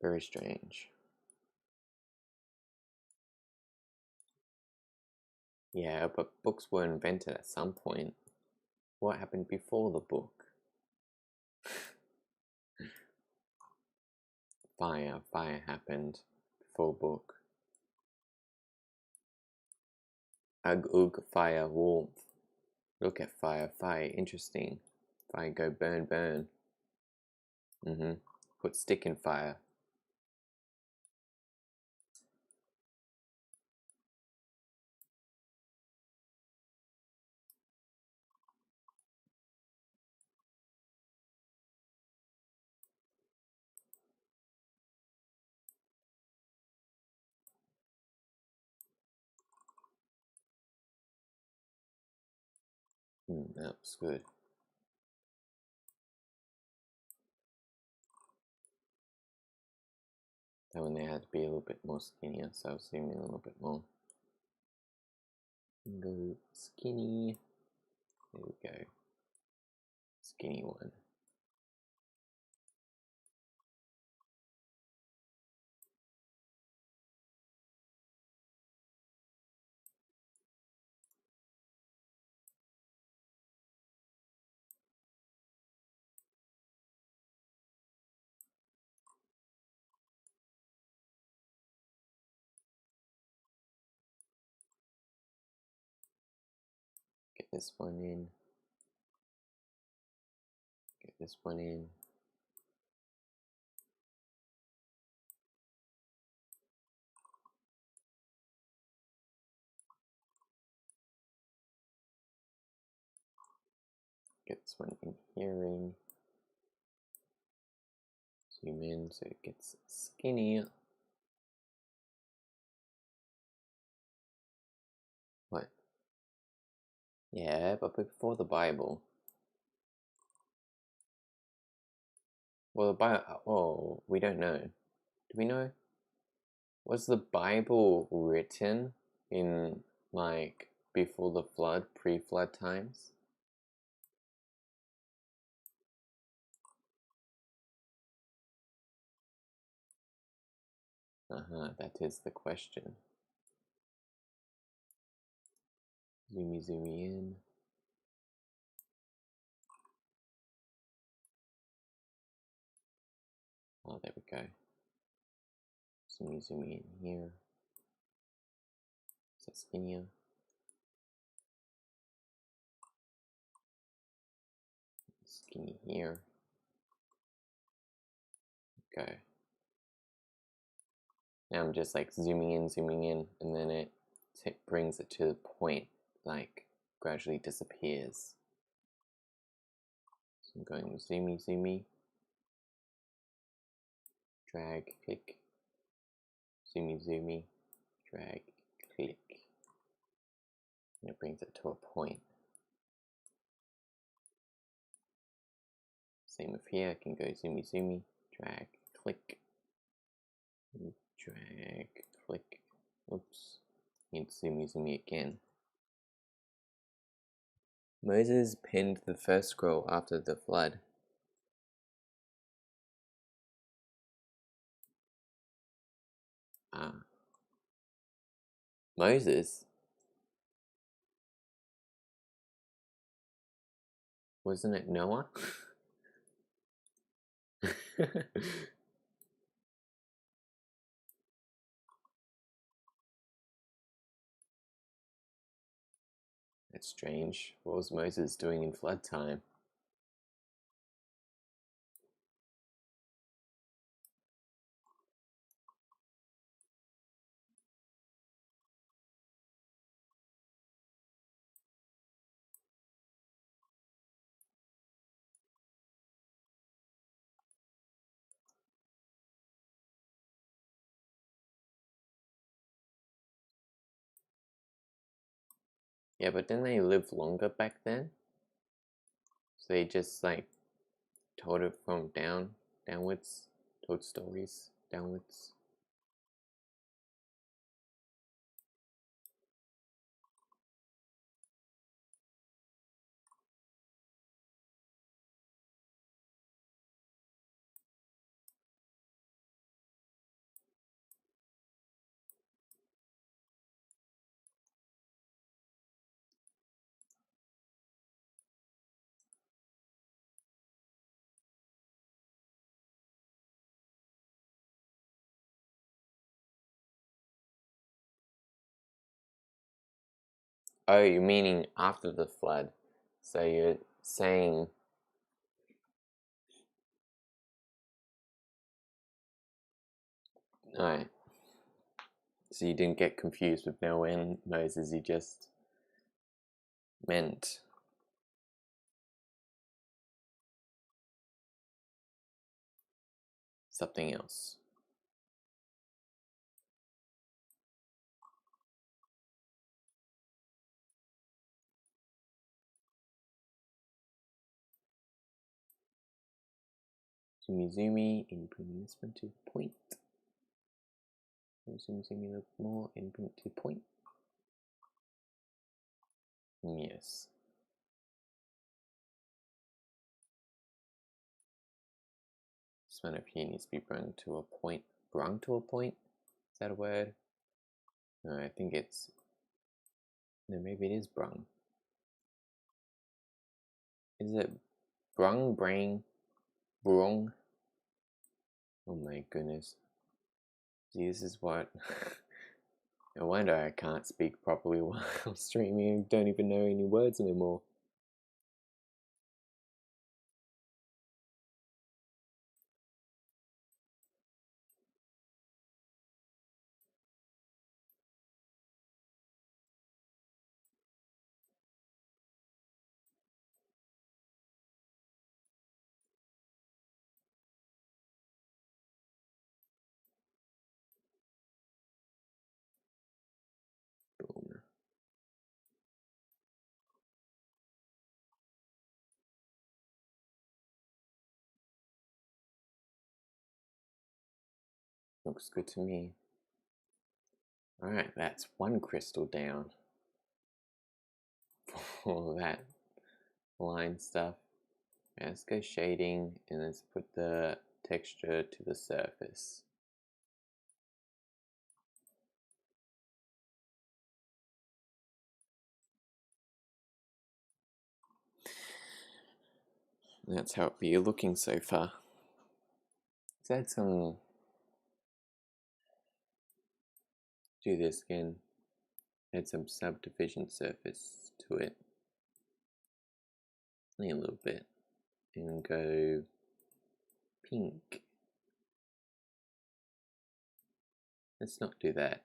Very strange. Yeah, but books were invented at some point. What happened before the book? Fire happened before book. Ugh, ugh, fire, warmth. Look at fire, interesting. Fire, go burn, burn. Put stick in fire. That was good. That one they had to be a little bit more skinnier, so I'll zoom in a little bit more. Go skinny. There we go. Skinny one. Get this one in. Get this one in. Get this one in here. Zoom in so it gets skinny. What? Yeah, but before the Bible. Well, the Bible. Oh, we don't know. Do we know? Was the Bible written in like before the flood, pre-flood times? That is the question. Zoom in. Oh, there we go. Zoom in here. Is that skinnier? Skinny here. Okay. Now I'm just like zooming in, and then it brings it to the point, like gradually disappears. So I'm going zoomy, drag, click, zoomy, drag, click, and it brings it to a point. Same with here, I can go zoomy, drag, click, drag, click. Oops, need zoomy again. Moses penned the first scroll after the flood. Moses? Wasn't it Noah? That's strange. What was Moses doing in flood time? Yeah, but didn't they live longer back then? So they just like told it from downwards, told stories downwards. Oh, you're meaning after the flood. So you're saying... Alright. So you didn't get confused with Noah and Moses, you just meant something else. Zoomy, and bring this one to point. Zoomy a little more, and bring it to point. Yes. This one up here needs to be brung to a point. Brung to a point? Is that a word? No, I think it's... No, maybe it is brung. Is it brung, brain, brung? Oh my goodness. See, this is what No wonder I can't speak properly while streaming. I don't even know any words anymore. Boom. Looks good to me. Alright, that's one crystal down for all that line stuff. Let's go shading and let's put the texture to the surface. That's how it be looking so far. Let's add some. Do this again. Add some subdivision surface to it. Only a little bit. And go pink. Let's not do that.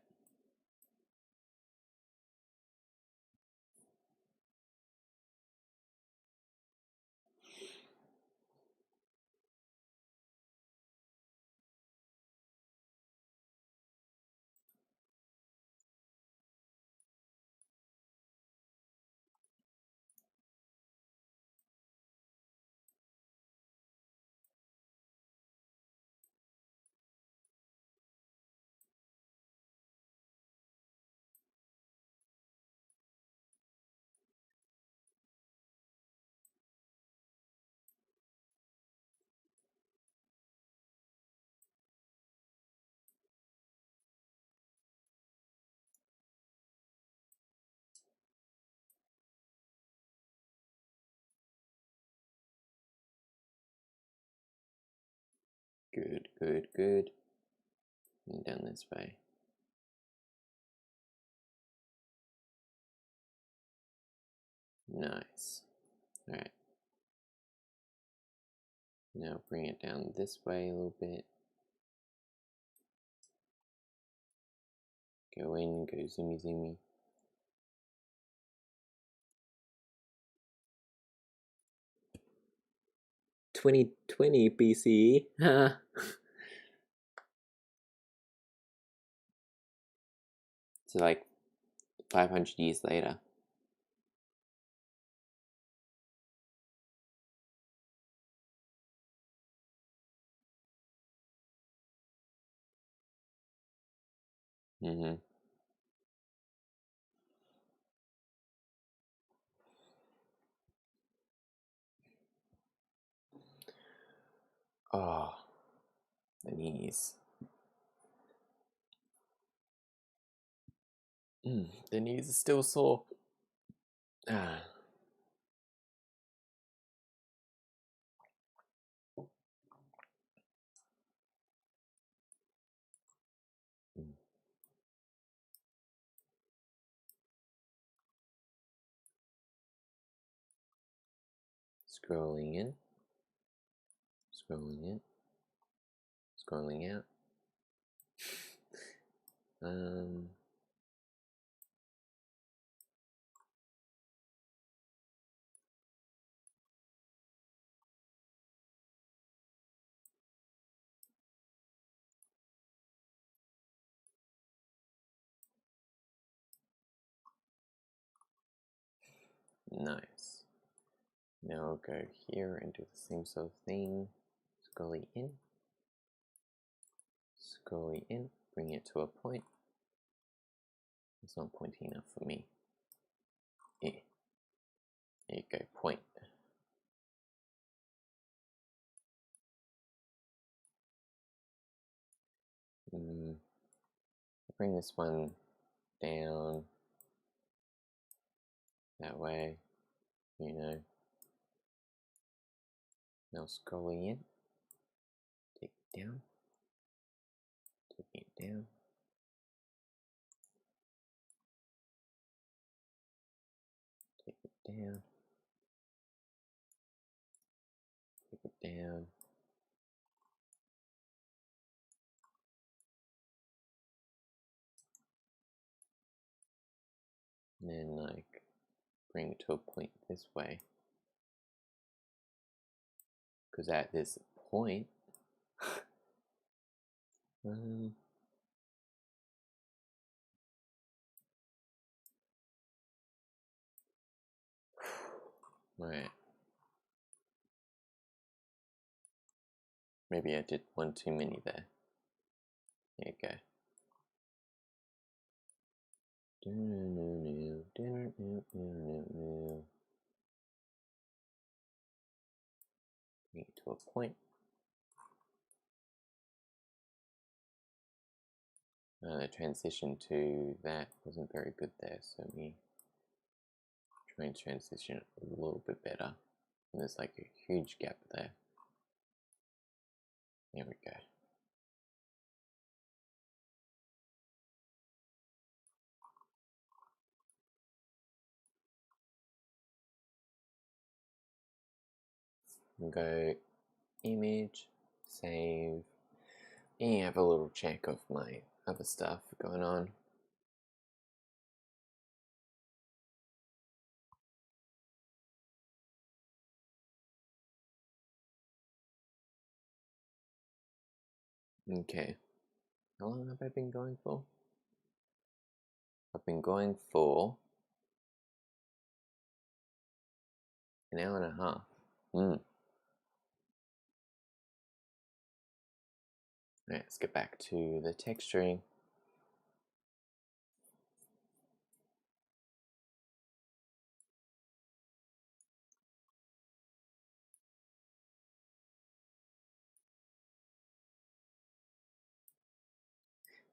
Good, good, good. And down this way. Nice. Alright. Now bring it down this way a little bit. Go in, go zoomy zoomy. "2020 BCE." So like 500 years later. Oh, the knees. The knees are still sore. Ah. Scrolling in, scrolling in, scrolling out. Nice. Now I'll go here and do the same sort of thing. Scrolly in, bring it to a point. It's not pointy enough for me. Yeah. There you go, point. Bring this one down that way, you know. Now scrolling in, take it down, taking it down. down. Take it down. And then like bring it to a point this way. Because at this point, right. Maybe I did one too many there. There you go. Bring it to a point. The transition to that wasn't very good there, so let me try and transition it a little bit better. And there's like a huge gap there. There we go. And go image, save, and you have a little check of my other stuff going on. Okay, how long have I been going for? I've been going for an hour and a half. Right, let's get back to the texturing.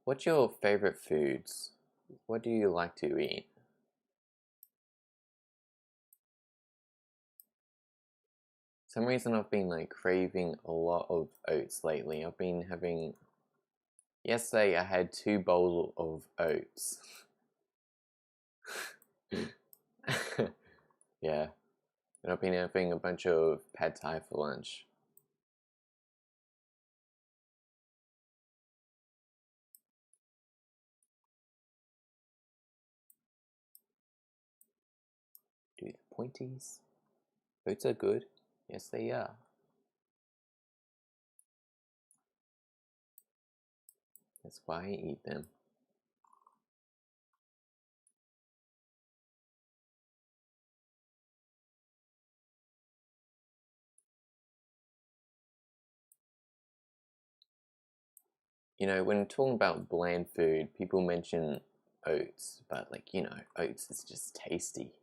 What's your favorite foods? What do you like to eat? For some reason I've been like craving a lot of oats lately. I've been having yesterday I had 2 bowls of oats. Yeah. And I've been having a bunch of pad thai for lunch. Do the pointies. Oats are good. Yes, they are. That's why I eat them. You know, when talking about bland food, people mention oats, but like, you know, oats is just tasty.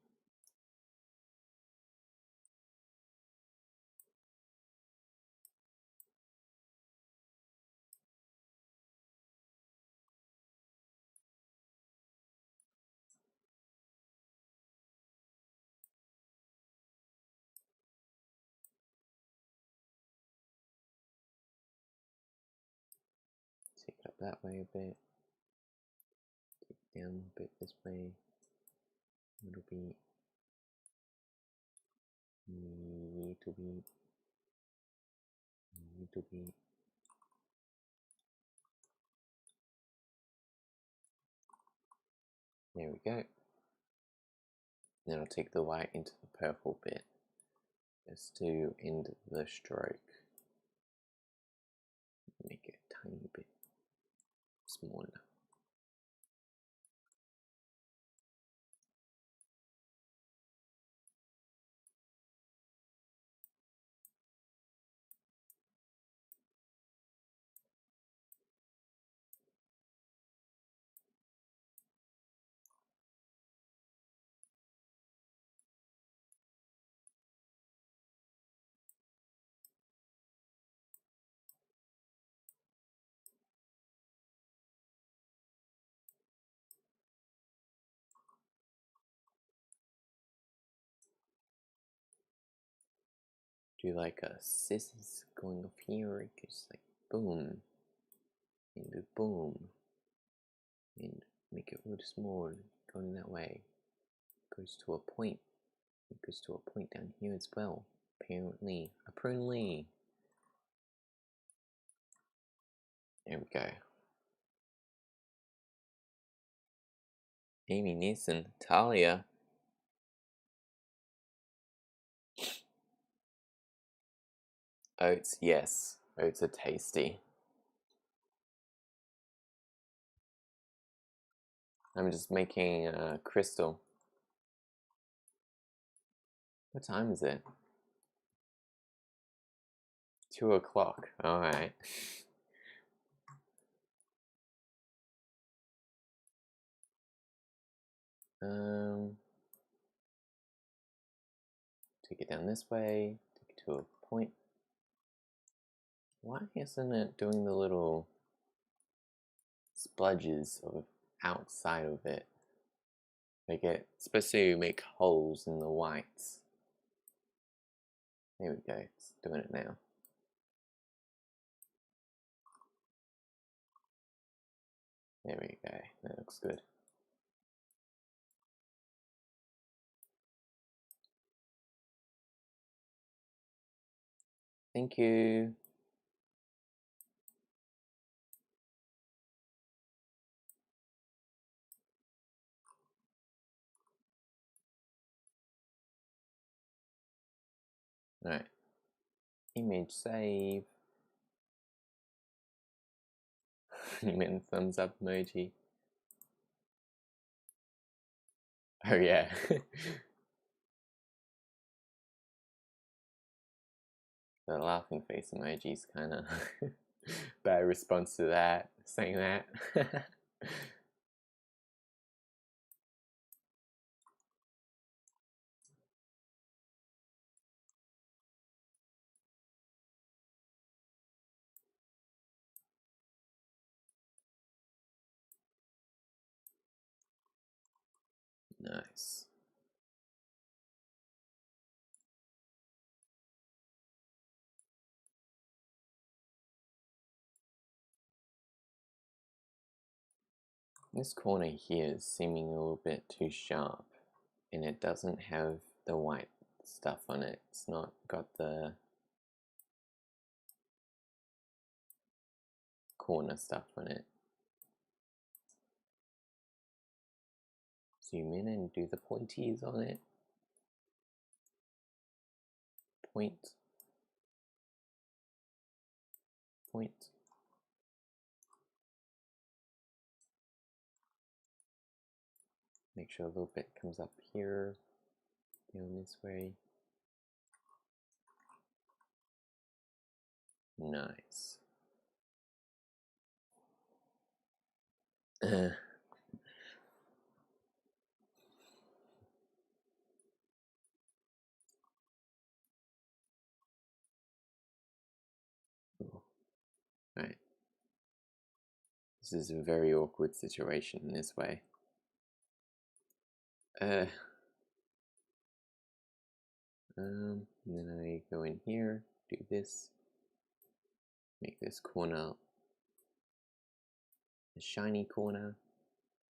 Take it up that way a bit. Take it down a bit this way. A little bit. Little bit. Little bit. There we go. Then I'll take the white into the purple bit just to end the stroke. Make it a tiny bit smaller. Do like a scissors going off here, just like boom, and boom, and make it really small, going that way. Goes to a point. It goes to a point down here as well. Apparently. Apparently. There we go. Amy Neeson, Talia. Oats, yes. Oats are tasty. I'm just making a crystal. What time is it? 2 o'clock. Alright. Take it down this way. Take it to a point. Why isn't it doing the little spludges of outside of it? Like it's supposed to make holes in the whites. There we go. It's doing it now. There we go. That looks good. Thank you. Alright. Image save. You meant thumbs up emoji. Oh yeah. The laughing face emoji is kind of bad response to that, saying that. Nice. This corner here is seeming a little bit too sharp, and it doesn't have the white stuff on it. It's not got the corner stuff on it. Zoom in and do the pointies on it. Point. Point. Make sure a little bit comes up here, down this way. Nice. Right. This is a very awkward situation in this way. And then I go in here, do this, make this corner a shiny corner.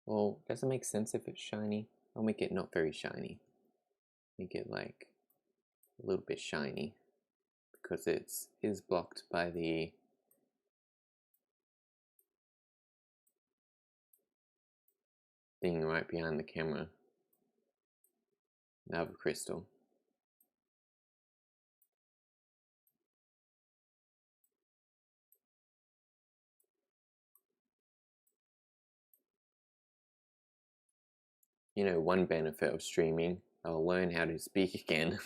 Well, does it make sense if it's shiny? I'll make it not very shiny. Make it like a little bit shiny because it is blocked by the thing right behind the camera. Another crystal. You know, one benefit of streaming, I'll learn how to speak again.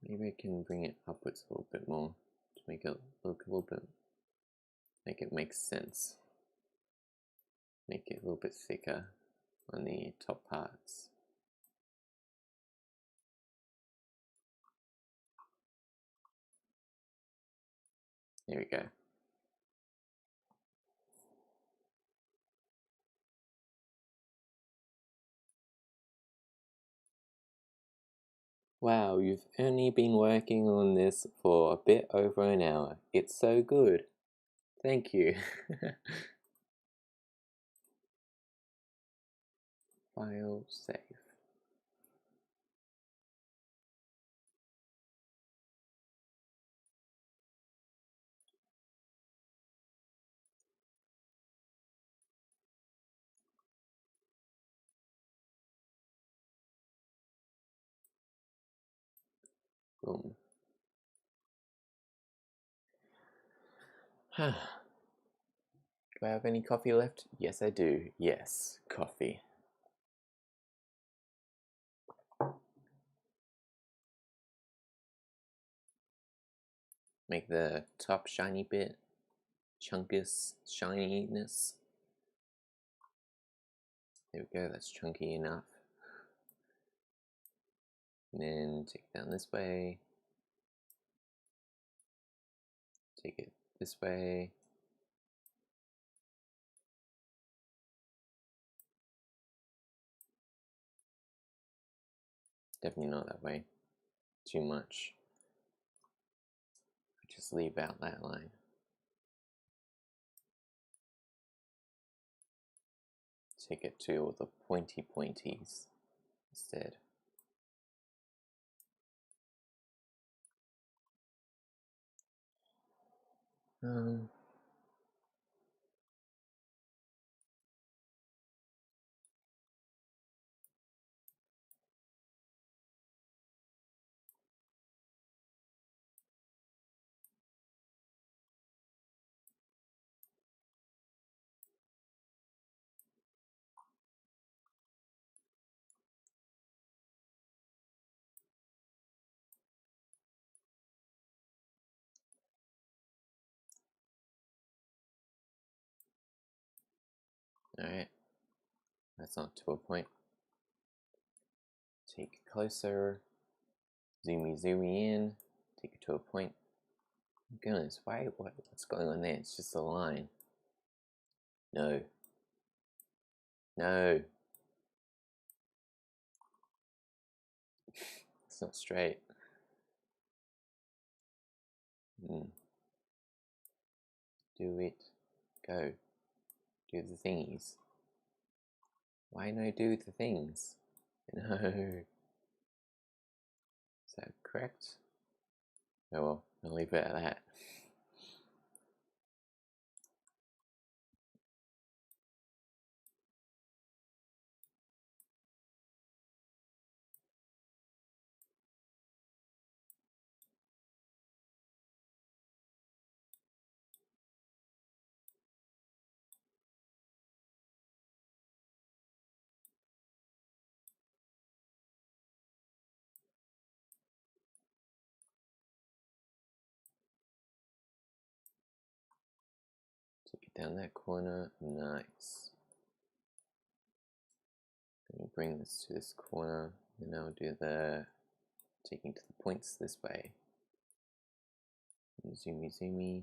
Maybe I can bring it upwards a little bit more to make it look a little bit, make it make sense. Make it a little bit thicker on the top parts. There we go. Wow, you've only been working on this for a bit over an hour. It's so good. Thank you. File save. Boom. Do I have any coffee left? Yes, I do. Yes, coffee. Make the top shiny bit, chunkus shininess. There we go, that's chunky enough. And then take it down this way. Take it this way. Definitely not that way. Too much. Just leave out that line. Take it to all the pointy pointies instead. Alright, that's not to a point. Take it closer, zoomy in, take it to a point. Goodness, what's going on there? It's just a line. No. No. It's not straight. Do it. Go. Do the thingies. Why no do the things? No. Is that correct? Oh well, I'll leave it at that. Take it down that corner. Nice. Then bring this to this corner, and now do the taking to the points this way. Zoomy.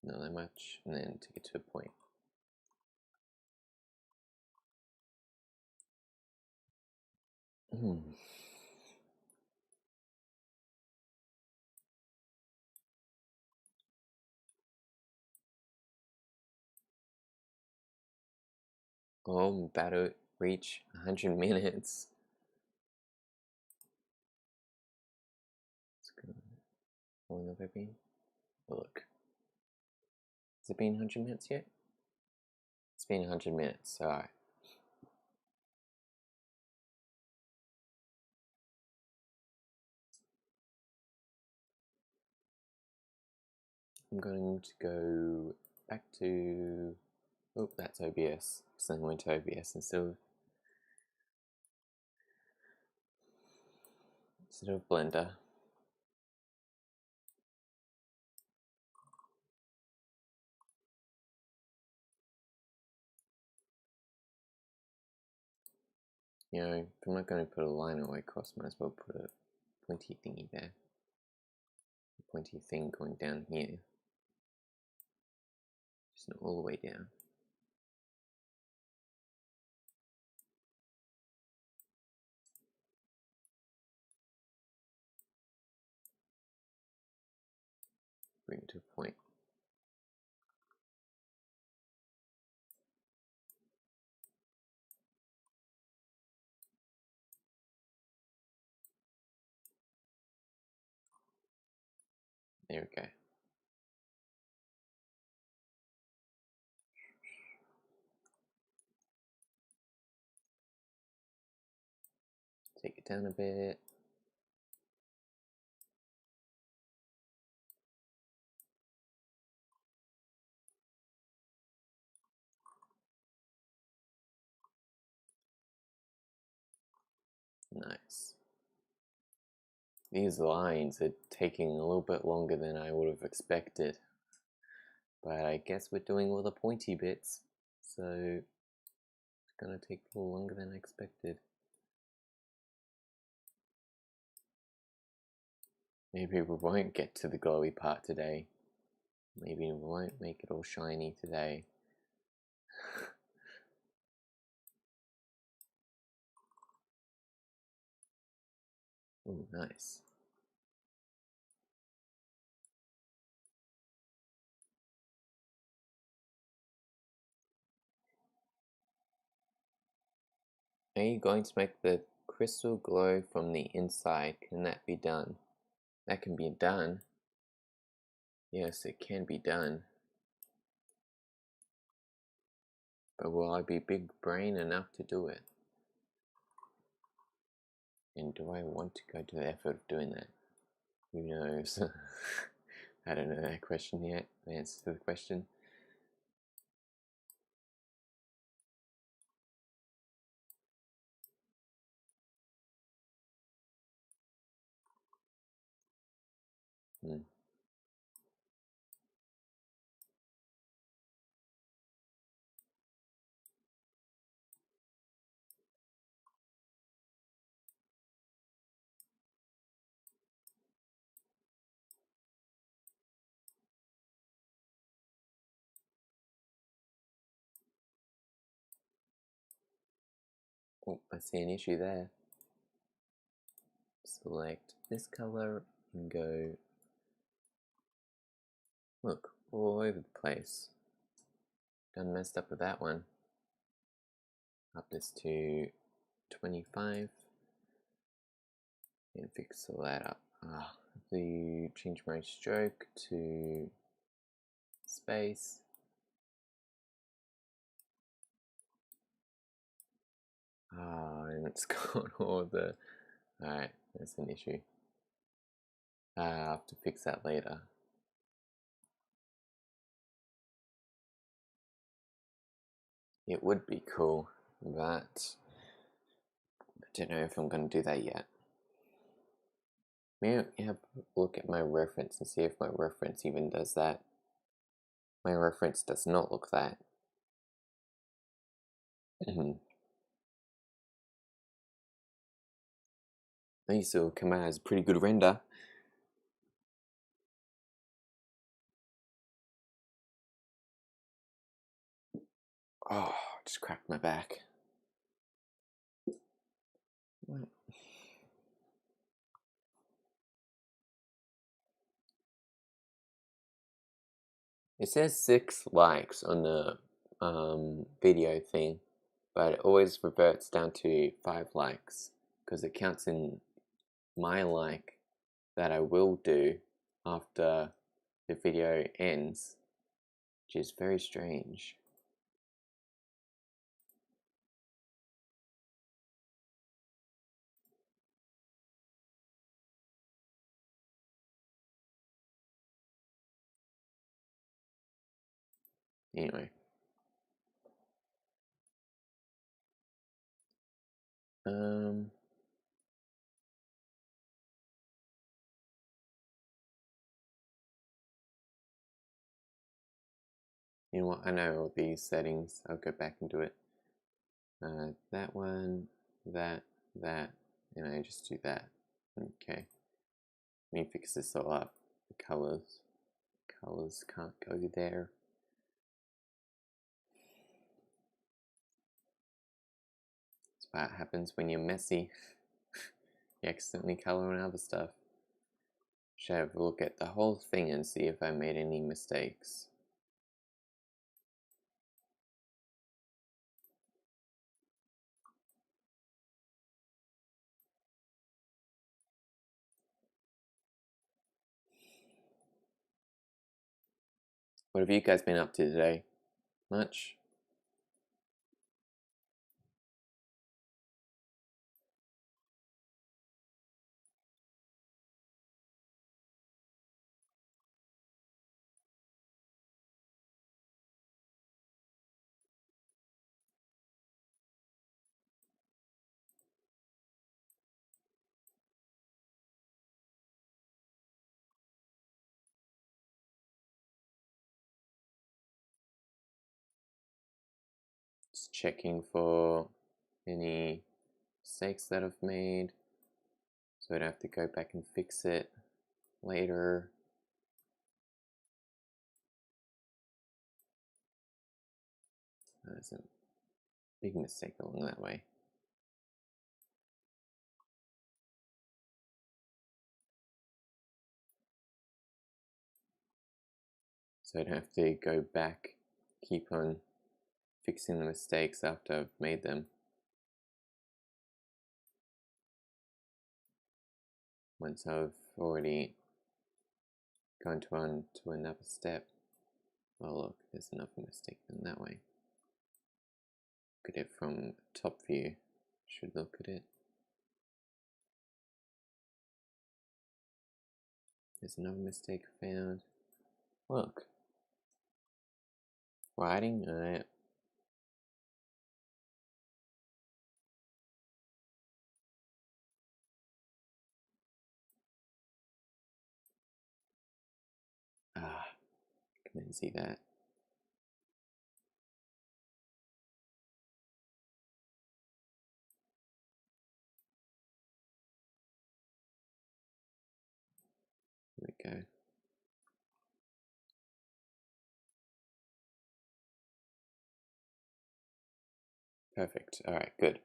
Not that much, and then take it to a point. Oh, I'm about to reach 100 minutes. How long have I been? Oh, look. Has it been 100 minutes yet? It's been 100 minutes, alright. I'm going to go back to... Oh, that's OBS. So I'm going to OBS instead of Blender. You know, if I'm not going to put a line all the way across, might as well put a pointy thingy there. A pointy thing going down here. Just not all the way down. bring it to a point. There we go. Take it down a bit. Nice. These lines are taking a little bit longer than I would have expected. But I guess we're doing all the pointy bits, so it's gonna take a little longer than I expected. Maybe we won't get to the glowy part today. Maybe we won't make it all shiny today. Oh, nice. Are you going to make the crystal glow from the inside? Can that be done? That can be done. Yes, it can be done. But will I be big brain enough to do it? And do I want to go to the effort of doing that? Who knows? I don't know that question yet. The answer to the question. Oh, I see an issue there. Select this color and go, look, all over the place. Done messed up with that one. Up this to 25 and fix all that up. The change my stroke to space. And it's got all the. Alright, that's an issue. I'll have to fix that later. It would be cool, but I don't know if I'm going to do that yet. Maybe have a look at my reference and see if my reference even does that. My reference does not look that. These will come out as a pretty good render. Oh, just cracked my back. What? It says 6 likes on the video thing, but it always reverts down to 5 likes because it counts in my like that I will do after the video ends, which is very strange. Anyway. You know what, I know all these settings. I'll go back and do it. That one, that, and I just do that. Okay. Let me fix this all up. The colors can't go there. That's what happens when you're messy. You accidentally color on other stuff. Should have a look at the whole thing and see if I made any mistakes. What have you guys been up to today? Much? Just checking for any mistakes that I've made so I don't have to go back and fix it later. There's a big mistake along that way. So I don't have to go back, keep on fixing the mistakes after I've made them. Once I've already gone on to another step. Oh look, there's another mistake in that way. Look at it from top view. Should look at it. There's another mistake found. Look. Writing, alright. Ah, can see that. There we go. Perfect. Alright, good.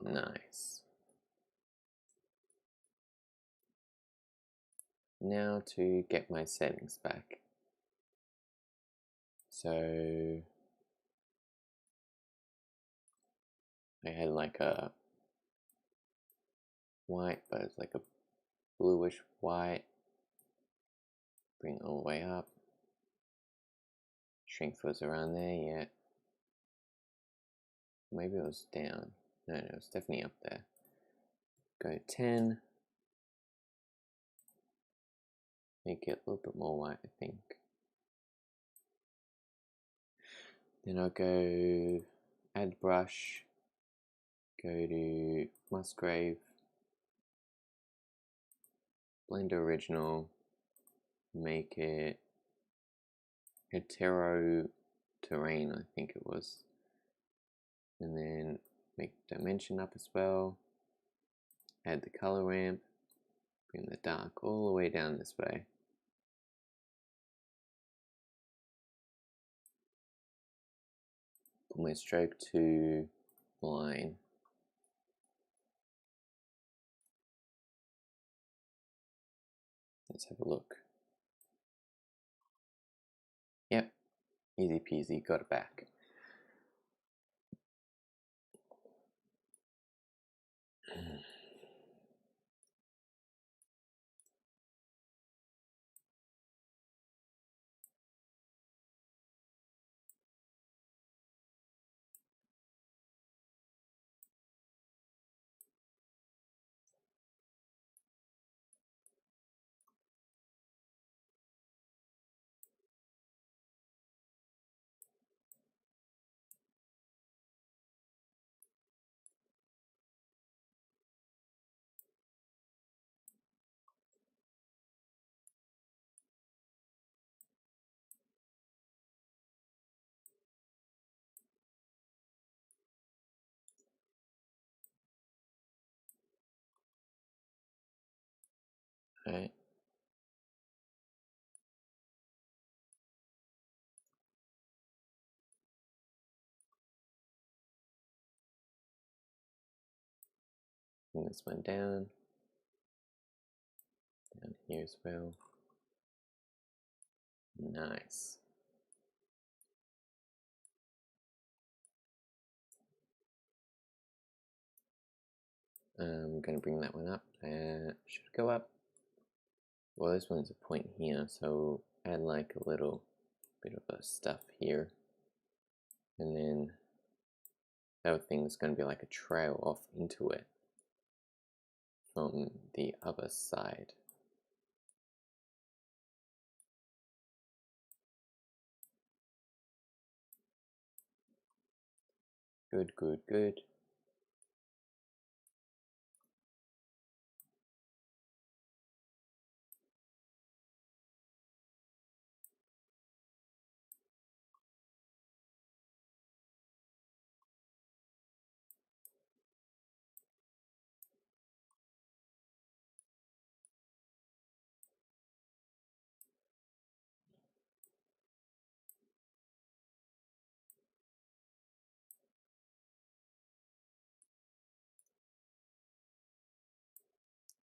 Nice. Now to get my settings back. So I had like a white, but it's like a bluish white. Bring it all the way up. Strength was around there, yeah. Maybe it was down. No, it was definitely up there. Go 10. Make it a little bit more white, I think. Then I'll go add brush. Go to Musgrave. Blender Original. Make it hetero terrain, I think it was. And then make dimension up as well. Add the color ramp. Bring the dark all the way down this way. Put my stroke to line. Let's have a look. Yep, easy peasy, got it back. Alright. Bring this one down here as well. Nice. I'm going to bring that one up. Should it go up? Well, this one's a point here, so add like a little bit of a stuff here. And then that thing's going to be like a trail off into it from the other side. Good, good, good.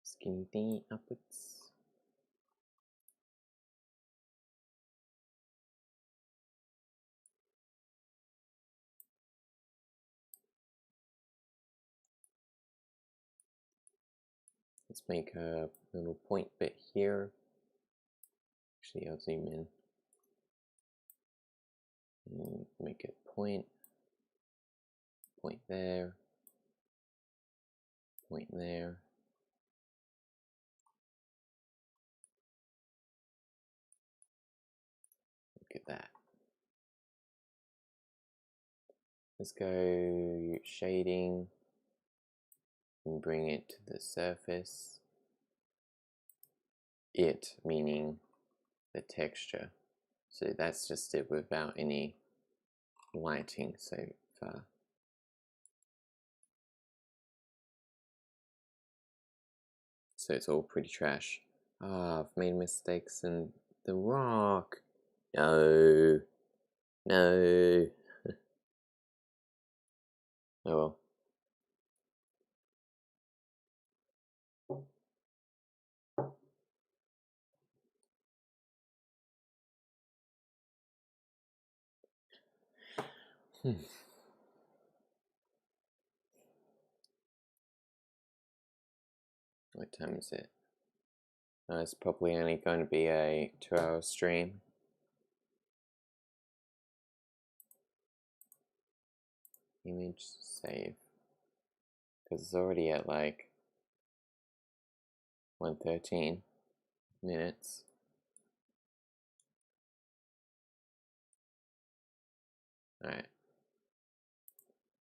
Skinny thingy upwards. Let's make a little point bit here. Actually, I'll zoom in and make it point there, point there. Look at that. Let's go shading and bring it to the surface. It meaning the texture. So that's just it without any lighting so far. So it's all pretty trash. Ah, I've made mistakes in the rock. No. No. Oh well. What time is it? It's probably only going to be a 2-hour stream. Image save. Because it's already at like 1:13 minutes. Alright.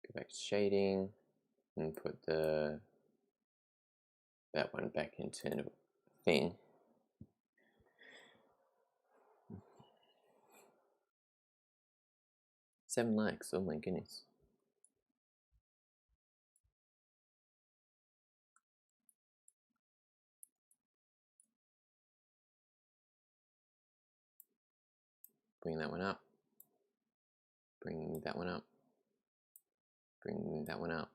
Go back to shading and put that one back into the thing. Seven likes, oh my goodness. Bring that one up. Bring that one up. Bring that one up.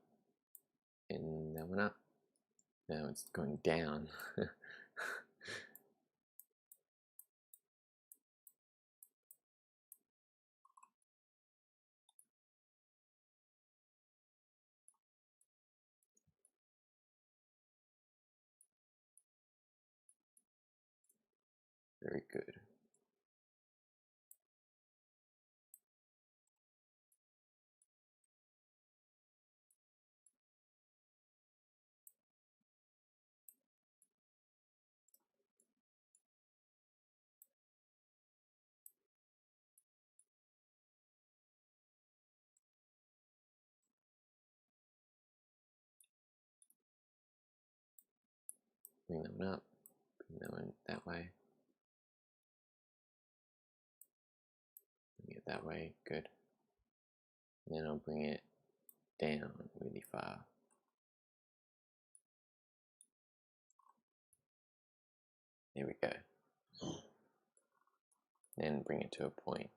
And that one up. Now it's going down. Very good. Bring that one up. Bring that one that way. Bring it that way. Good. And then I'll bring it down really far. There we go. Then bring it to a point.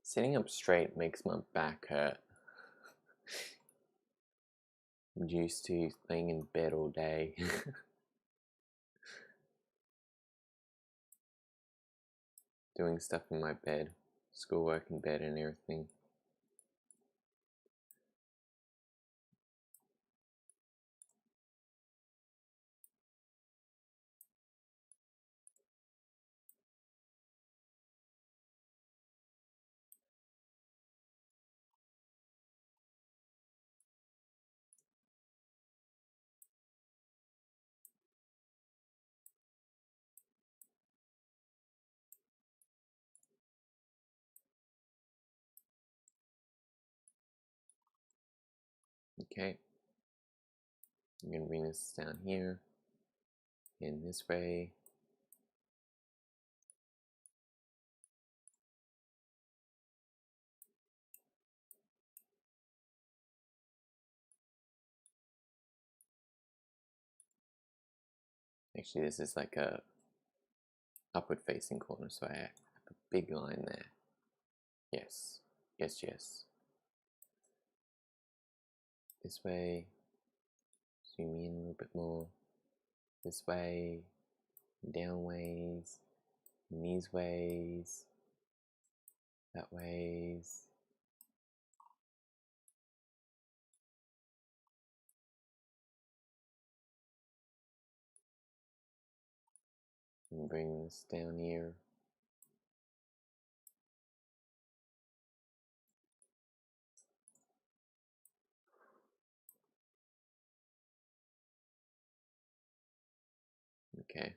Sitting up straight makes my back hurt. I'm used to laying in bed all day. Doing stuff in my bed, schoolwork in bed and everything. Okay, I'm going to bring this down here, in this way. Actually, this is like a upward facing corner, so I have a big line there. Yes, yes, yes. This way, zoom in a little bit more. This way, down ways, and these ways, that ways. And bring this down here. Okay.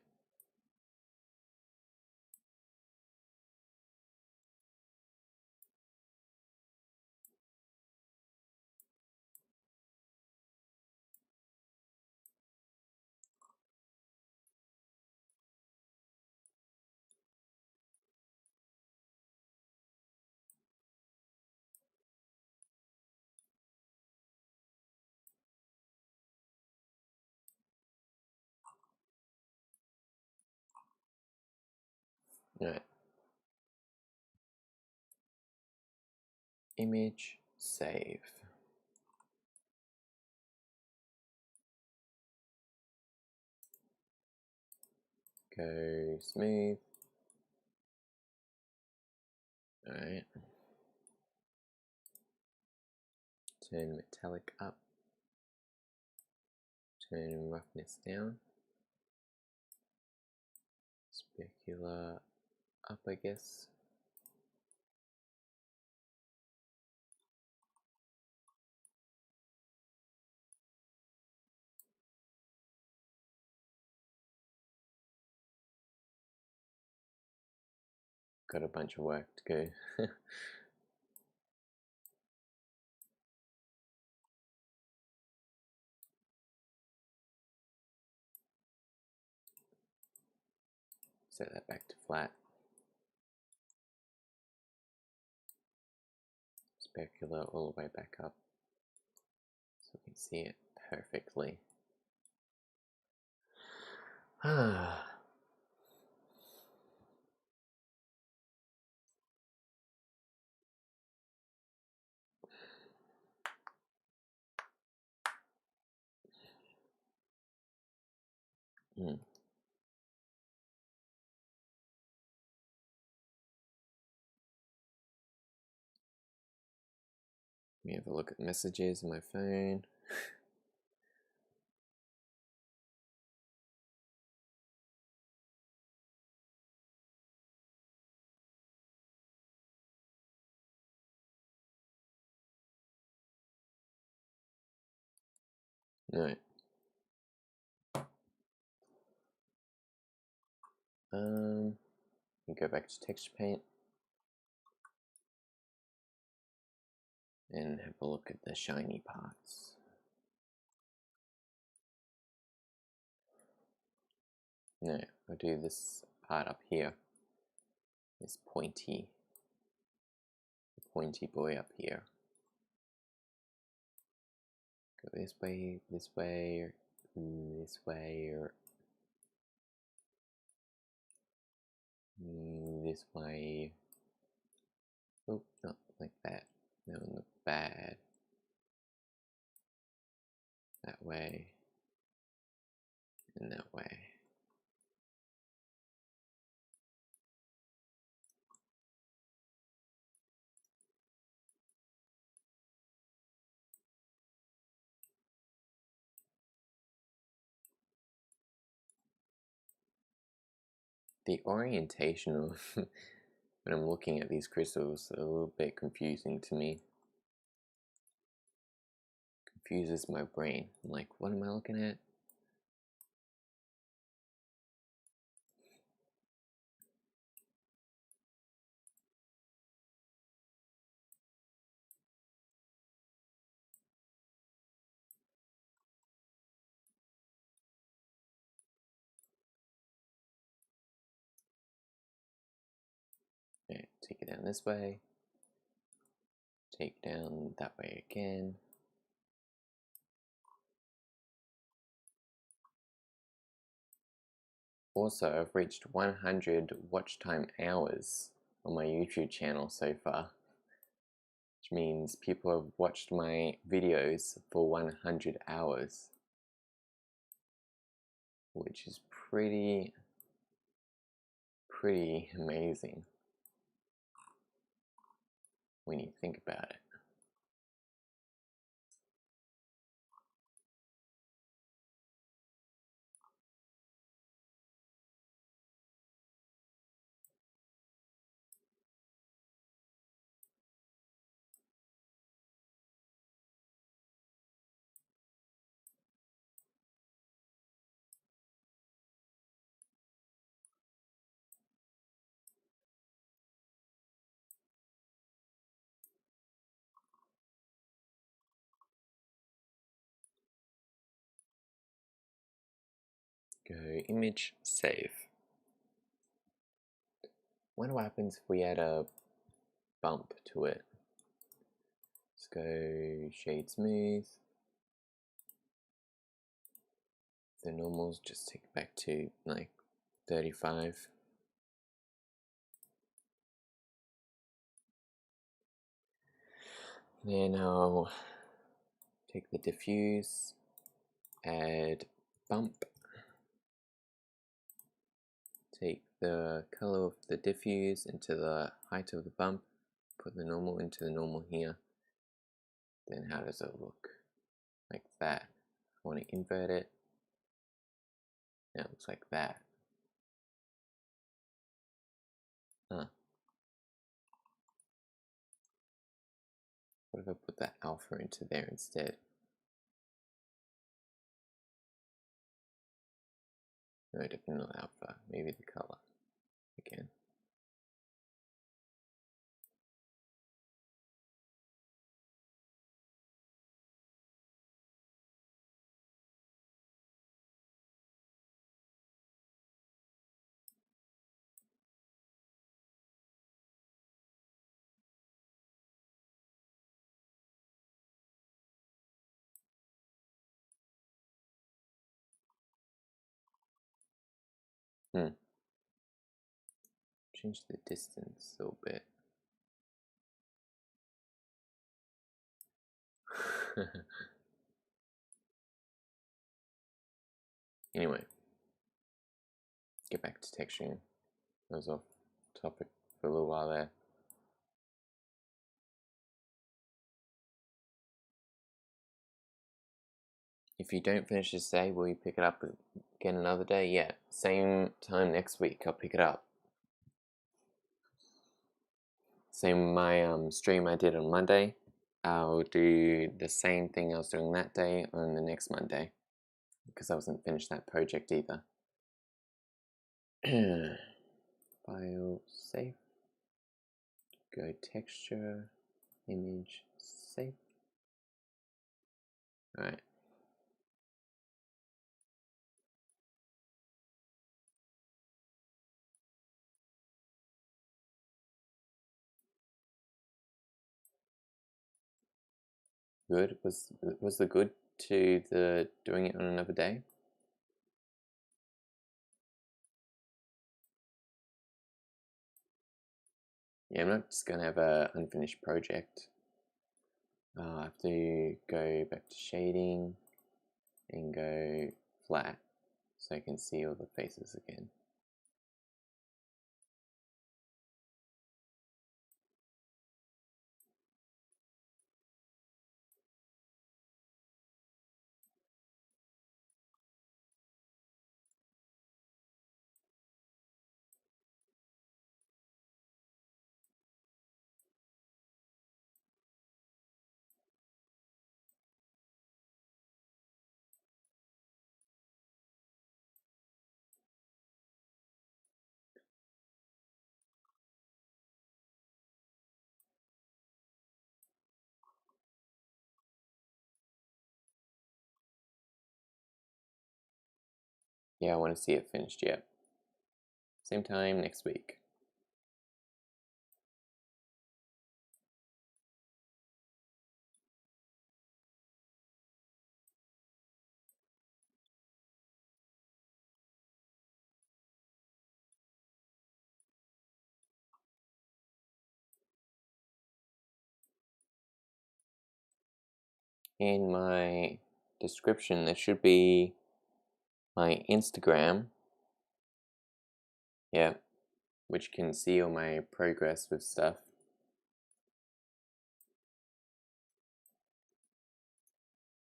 Alright. Image, save. Go smooth. Alright. Turn metallic up. Turn roughness down. Specular up, I guess. Got a bunch of work to go. Set that back to flat. Specular all the way back up so we can see it perfectly. Ah. Let me have a look at messages on my phone. No. Go back to texture paint and have a look at the shiny parts. No, I'll do this part up here. This pointy boy up here. Go this way, this way, or this way, or this way. Oh, not like that. No, look bad. That way. And that way. The orientation of when I'm looking at these crystals are a little bit confusing to me. Confuses my brain. I'm like, what am I looking at? Okay, take it down this way. Take it down that way again. Also, I've reached 100 watch time hours on my YouTube channel so far, which means people have watched my videos for 100 hours, which is pretty amazing when you think about it. Go image, save. Wonder what happens if we add a bump to it. Let's go shade smooth. The normals, just take it back to like 35. Then I'll take the diffuse, add bump, take the color of the diffuse into the height of the bump, put the normal into the normal here. Then how does it look? Like that. I want to invert it. Now it looks like that. Huh. What if I put that alpha into there instead? No, definitely not alpha. Maybe the color again. Change the distance a little bit. Anyway, get back to texturing. I was off topic for a little while there. If you don't finish this day, will you pick it up again another day? Yeah, same time next week, I'll pick it up. Same my stream I did on Monday. I'll do the same thing I was doing that day on the next Monday, because I wasn't finished that project either. File, save. Go texture, image, save. Alright. Good. Was the good to the doing it on another day? Yeah, I'm not just gonna have a unfinished project. I have to go back to shading and go flat so I can see all the faces again. Yeah, I want to see it finished yet. Same time next week. In my description, there should be my Instagram. Yeah, which can see all my progress with stuff.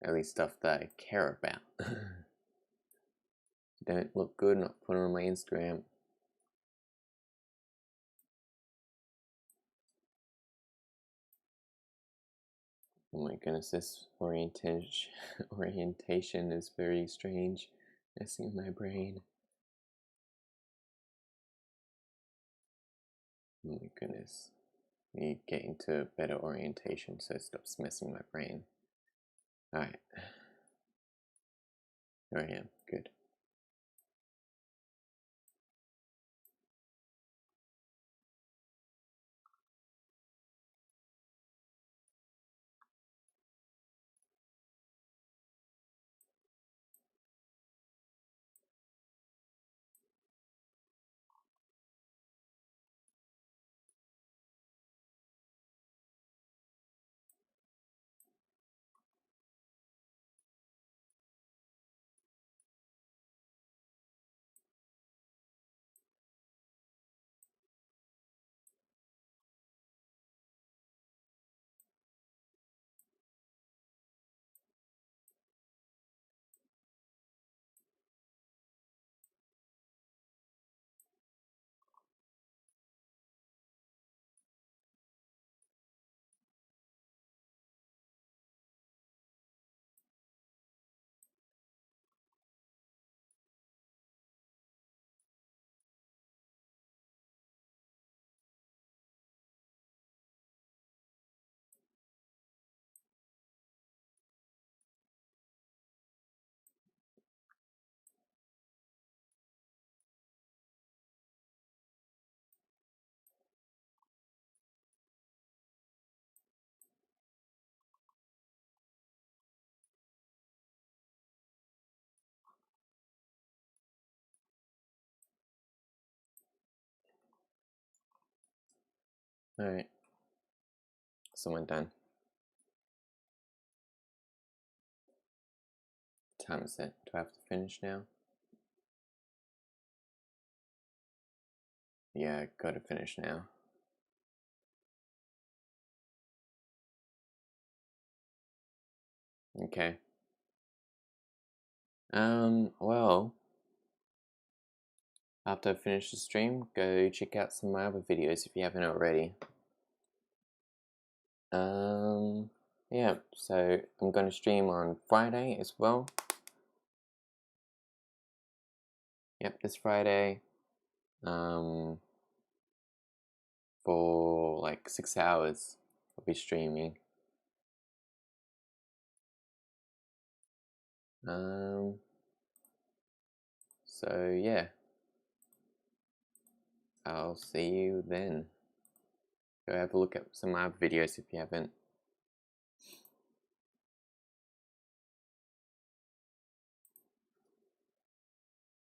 At least stuff that I care about. Don't look good, not put it on my Instagram. Oh my goodness, this orientation is very strange, messing with my brain. Oh my goodness. I need to get into better orientation so it stops messing my brain. Alright. Here I am. Good. Alright. So I'm done. What time is it? Do I have to finish now? Yeah, I gotta finish now. Okay. Well, after I finish the stream, go check out some of my other videos if you haven't already. Yeah, so I'm gonna stream on Friday as well. Yep, this Friday. For like 6 hours, I'll be streaming. So yeah, I'll see you then. Go have a look at some of my videos if you haven't.